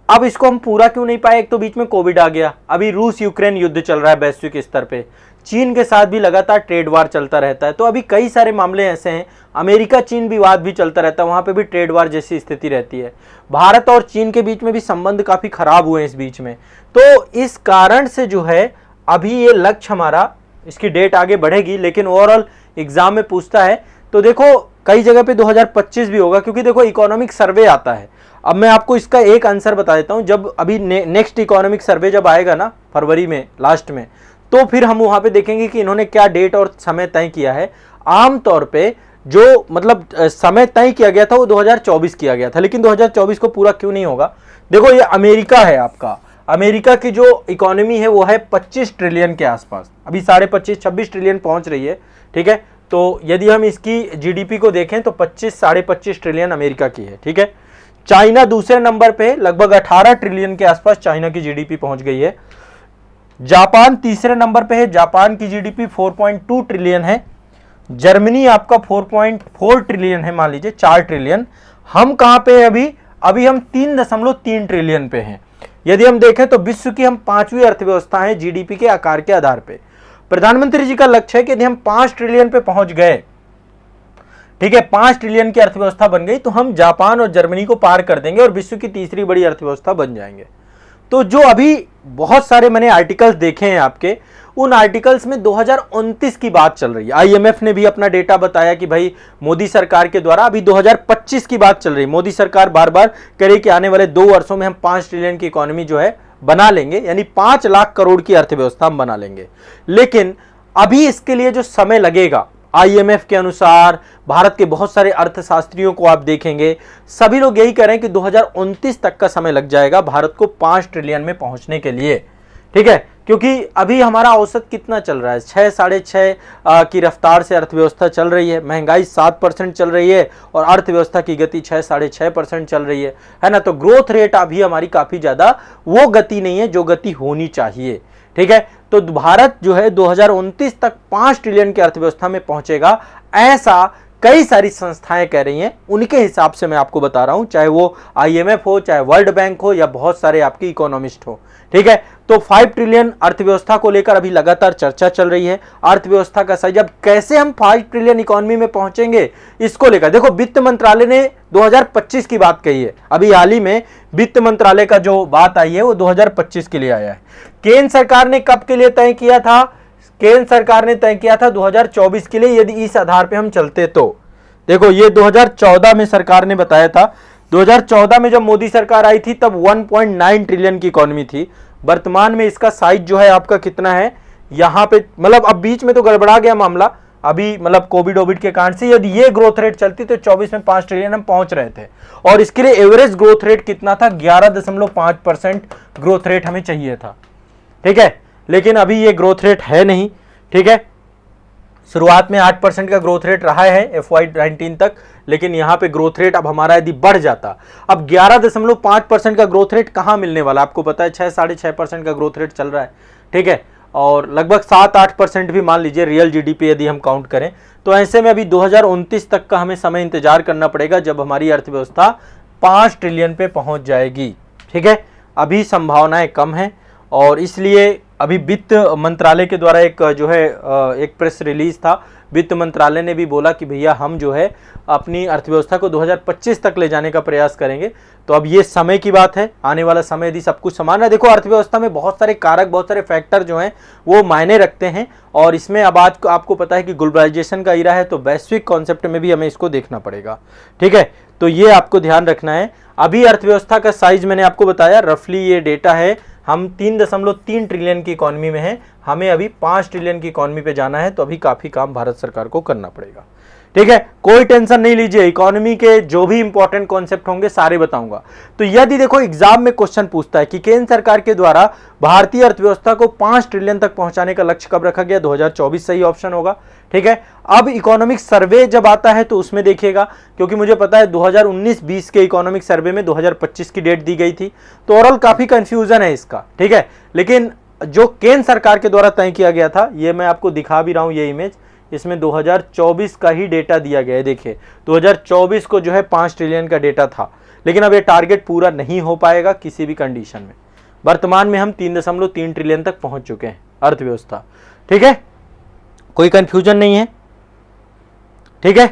A: अब इसको हम पूरा क्यों नहीं पाए। एक तो बीच में कोविड आ गया, अभी रूस यूक्रेन युद्ध चल रहा है वैश्विक स्तर पे, चीन के साथ भी लगातार ट्रेड वार चलता रहता है। तो अभी कई सारे मामले ऐसे हैं, अमेरिका चीन विवाद भी चलता रहता है, वहां पे भी ट्रेड वार जैसी स्थिति रहती है। भारत और चीन के बीच में भी संबंध काफी खराब हुए इस बीच में। तो इस कारण से जो है अभी ये लक्ष्य हमारा, इसकी डेट आगे बढ़ेगी, लेकिन ओवरऑल एग्जाम में पूछता है तो देखो कई जगह पे 2025 भी होगा, क्योंकि देखो इकोनॉमिक सर्वे आता है। अब मैं आपको इसका एक आंसर बता देता हूं, जब अभी नेक्स्ट इकोनॉमिक सर्वे जब आएगा ना फरवरी में लास्ट में, तो फिर हम वहां पे देखेंगे कि इन्होंने क्या डेट और समय तय किया है। आमतौर पे जो मतलब समय तय किया गया था वो 2024 किया गया था, लेकिन 2024 को पूरा क्यों नहीं होगा। देखो ये अमेरिका है आपका, अमेरिका की जो इकोनॉमी है वो है 25 ट्रिलियन के आसपास, अभी 25.5-26 ट्रिलियन पहुंच रही है, ठीक है। तो यदि हम इसकी जीडीपी को देखें तो 25-25.5 ट्रिलियन अमेरिका की है, ठीक है। चाइना दूसरे नंबर पे लगभग 18 ट्रिलियन के आसपास चाइना की जीडीपी पहुंच गई है। जापान तीसरे नंबर पे है, जापान की जीडीपी 4.2 ट्रिलियन है। जर्मनी आपका 4.4 ट्रिलियन है, मान लीजिए 4 ट्रिलियन। हम कहां पे हैं अभी हम 3.3 ट्रिलियन पे हैं। यदि हम देखें तो विश्व की हम 5वीं अर्थव्यवस्था है जीडीपी के आकार के आधार पे। प्रधानमंत्री जी का लक्ष्य है कि यदि हम 5 ट्रिलियन पे पहुंच गए, ठीक है, 5 ट्रिलियन की अर्थव्यवस्था बन गई, तो हम जापान और जर्मनी को पार कर देंगे और विश्व की तीसरी बड़ी अर्थव्यवस्था बन जाएंगे। तो जो अभी बहुत सारे मैंने आर्टिकल्स देखे हैं आपके, उन आर्टिकल्स में 2029 की बात चल रही है। आईएमएफ ने भी अपना डेटा बताया कि भाई मोदी सरकार के द्वारा अभी 2025 की बात चल रही है। मोदी सरकार बार बार कह रही कि आने वाले 2 वर्षों में हम 5 ट्रिलियन की इकोनॉमी जो है बना लेंगे, यानी 5 लाख करोड़ की अर्थव्यवस्था हम बना लेंगे। लेकिन अभी इसके लिए जो समय लगेगा, आईएमएफ के अनुसार, भारत के बहुत सारे अर्थशास्त्रियों को आप देखेंगे, सभी लोग यही कह रहे हैं कि 2029 तक का समय लग जाएगा भारत को 5 ट्रिलियन में पहुंचने के लिए, ठीक है। क्योंकि अभी हमारा औसत कितना चल रहा है, 6-6.5 की रफ्तार से अर्थव्यवस्था चल रही है, महंगाई 7% चल रही है और अर्थव्यवस्था की गति 6-6.5% चल रही है ना। तो ग्रोथ रेट अभी हमारी काफी ज्यादा वो गति नहीं है जो गति होनी चाहिए, ठीक है। तो भारत जो है 2029 तक 5 ट्रिलियन की अर्थव्यवस्था में पहुंचेगा, ऐसा कई सारी संस्थाएं कह रही हैं। उनके हिसाब से मैं आपको बता रहा हूं, चाहे वो आईएमएफ हो, चाहे वर्ल्ड बैंक हो, या बहुत सारे आपके इकोनॉमिस्ट हो, ठीक है। तो 5 ट्रिलियन अर्थव्यवस्था को लेकर अभी लगातार चर्चा चल रही है। अर्थव्यवस्था का साइज, अब कैसे हम 5 ट्रिलियन इकोनॉमी में पहुंचेंगे इसको लेकर देखो, वित्त मंत्रालय ने 2025 की बात कही है। अभी हाल ही में वित्त मंत्रालय का जो बात आई है वो 2025 के लिए आया है। केंद्र सरकार ने कब के लिए तय किया था, केंद्र सरकार ने तय किया था 2024 के लिए, यदि इस आधार पे हम चलते तो। देखो ये 2014 में सरकार ने बताया था, 2014 में जब मोदी सरकार आई थी तब 1.9 ट्रिलियन की इकोनॉमी थी। वर्तमान में इसका साइज जो है आपका कितना है, यहां पे मतलब अब बीच में तो गड़बड़ा गया मामला, अभी मतलब कोविड के कारण से। यदि ये ग्रोथ रेट चलती तो 24 में 5 ट्रिलियन हम पहुंच रहे थे, और इसके लिए एवरेज ग्रोथ रेट कितना था, 11.5% ग्रोथ रेट हमें चाहिए था, ठीक है। लेकिन अभी ये ग्रोथ रेट है नहीं, ठीक है। शुरुआत में 8% का ग्रोथ रेट रहा है FY19 तक, लेकिन यहां पे ग्रोथ रेट अब हमारा यदि बढ़ जाता, अब 11.5% का ग्रोथ रेट कहां मिलने वाला, आपको पता है 6-6.5% का ग्रोथ रेट चल रहा है, ठीक है। और लगभग 7-8% भी मान लीजिए रियल जीडीपी यदि हम काउंट करें, तो ऐसे में अभी 2029 तक का हमें समय इंतजार करना पड़ेगा, जब हमारी अर्थव्यवस्था 5 ट्रिलियन पे पहुंच जाएगी, ठीक है। अभी संभावनाएं कम हैं, और इसलिए अभी वित्त मंत्रालय के द्वारा एक जो है एक प्रेस रिलीज था, वित्त मंत्रालय ने भी बोला कि भैया हम जो है अपनी अर्थव्यवस्था को 2025 तक ले जाने का प्रयास करेंगे। तो अब ये समय की बात है, आने वाला समय यदि सब कुछ समान है, देखो अर्थव्यवस्था में बहुत सारे कारक, बहुत सारे फैक्टर जो हैं वो मायने रखते हैं। और इसमें अब आज आपको पता है कि ग्लोबलाइजेशन का इरा है, तो वैश्विक कॉन्सेप्ट में भी हमें इसको देखना पड़ेगा। ठीक है, तो ये आपको ध्यान रखना है। अभी अर्थव्यवस्था का साइज मैंने आपको बताया, रफली ये डेटा है, हम 3.3 ट्रिलियन की इकॉनमी में हैं, हमें अभी 5 ट्रिलियन की इकॉनमी पे जाना है, तो अभी काफी काम भारत सरकार को करना पड़ेगा। ठीक है, कोई टेंशन नहीं लीजिए, इकोनॉमी के जो भी इंपॉर्टेंट कॉन्सेप्ट होंगे सारे बताऊंगा। तो यदि देखो एग्जाम में क्वेश्चन पूछता है कि केंद्र सरकार के द्वारा भारतीय अर्थव्यवस्था को 5 ट्रिलियन तक पहुंचाने का लक्ष्य कब रखा गया, 2024 सही ऑप्शन होगा। ठीक है, अब इकोनॉमिक सर्वे जब आता है तो उसमें देखिएगा, क्योंकि मुझे पता है 2019-20 के इकोनॉमिक सर्वे में 2025 की डेट दी गई थी, तो ओवरऑल काफी कंफ्यूजन है इसका। ठीक है, लेकिन जो केंद्र सरकार के द्वारा तय किया गया था, ये मैं आपको दिखा भी रहा हूं, ये इमेज, इसमें 2024 का ही डेटा दिया गया है। देखिए 2024 को जो है 5 ट्रिलियन का डेटा था, लेकिन अब ये टारगेट पूरा नहीं हो पाएगा किसी भी कंडीशन में। वर्तमान में हम 3.3 ट्रिलियन तक पहुंच चुके हैं अर्थव्यवस्था। ठीक है, कोई कंफ्यूजन नहीं है। ठीक है,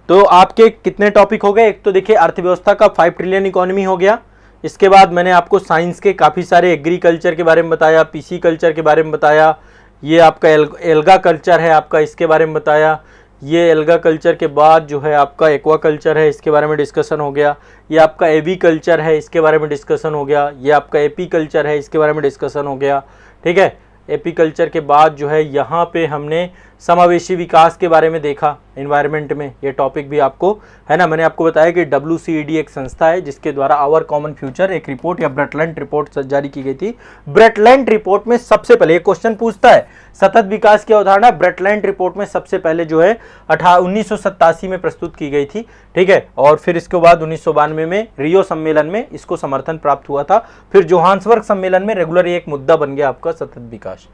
A: तो आपके कितने टॉपिक हो गए, एक तो देखिए अर्थव्यवस्था का 5 ट्रिलियन इकोनॉमी हो गया। इसके बाद मैंने आपको साइंस के काफी सारे, एग्रीकल्चर के बारे में बताया, पीसी कल्चर के बारे में बताया, ये आपका एल्गा कल्चर है आपका, इसके बारे में बताया। ये एल्गा कल्चर के बाद जो है आपका एक्वा कल्चर है, इसके बारे में डिस्कशन हो गया। ये आपका एवी कल्चर है, इसके बारे में डिस्कशन हो गया। ये आपका एपी कल्चर है, इसके बारे में डिस्कशन हो गया। ठीक है, एपी कल्चर के बाद जो है यहाँ पे हमने समावेशी विकास के बारे में देखा, एनवायरनमेंट में ये टॉपिक भी आपको है ना। मैंने आपको बताया कि WCED एक संस्था है जिसके द्वारा आवर कॉमन फ्यूचर एक रिपोर्ट या ब्रेटलैंड रिपोर्ट जारी की गई थी। ब्रेटलैंड रिपोर्ट में सबसे पहले एक क्वेश्चन पूछता है, सतत विकास की अवधारणा ब्रेटलैंड रिपोर्ट में सबसे पहले जो है 1987 में प्रस्तुत की गई थी। ठीक है, और फिर इसके बाद 1992 में रियो सम्मेलन में इसको समर्थन प्राप्त हुआ था। फिर जोहान्सबर्ग सम्मेलन में रेगुलर एक मुद्दा बन गया आपका सतत विकास।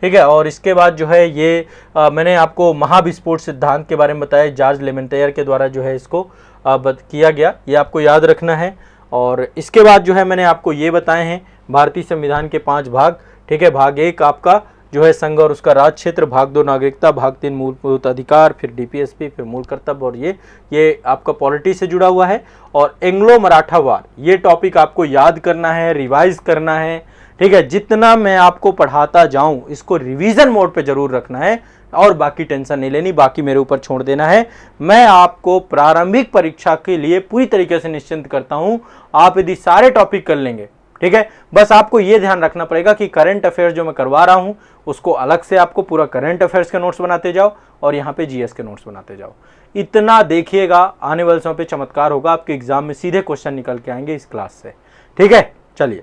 A: ठीक है, और इसके बाद जो है ये मैंने आपको महाविस्फोट सिद्धांत के बारे में बताया, जॉर्ज लेमेंटेयर के द्वारा जो है इसको किया गया, ये आपको याद रखना है। और इसके बाद जो है मैंने आपको ये बताए हैं भारतीय संविधान के 5 भाग। ठीक है, भाग 1 आपका जो है संघ और उसका राज क्षेत्र, भाग 2 नागरिकता, भाग 3 मूलभूत अधिकार, फिर DPSP, फिर मूल कर्तव्य, और ये आपका पॉलिटी से जुड़ा हुआ है। और एंग्लो मराठा वार, ये टॉपिक आपको याद करना है, रिवाइज करना है। ठीक है, जितना मैं आपको पढ़ाता जाऊं इसको रिवीजन मोड पे जरूर रखना है, और बाकी टेंशन नहीं लेनी, बाकी मेरे ऊपर छोड़ देना है। मैं आपको प्रारंभिक परीक्षा के लिए पूरी तरीके से निश्चिंत करता हूं, आप यदि सारे टॉपिक कर लेंगे। ठीक है, बस आपको यह ध्यान रखना पड़ेगा कि करंट अफेयर्स जो मैं करवा रहा हूं उसको अलग से आपको पूरा करंट अफेयर्स के नोट्स बनाते जाओ, और यहाँ पे GS के नोट्स बनाते जाओ। इतना देखिएगा, आने वाले समय पे चमत्कार होगा, आपके एग्जाम में सीधे क्वेश्चन निकल के आएंगे इस क्लास से। ठीक है, चलिए।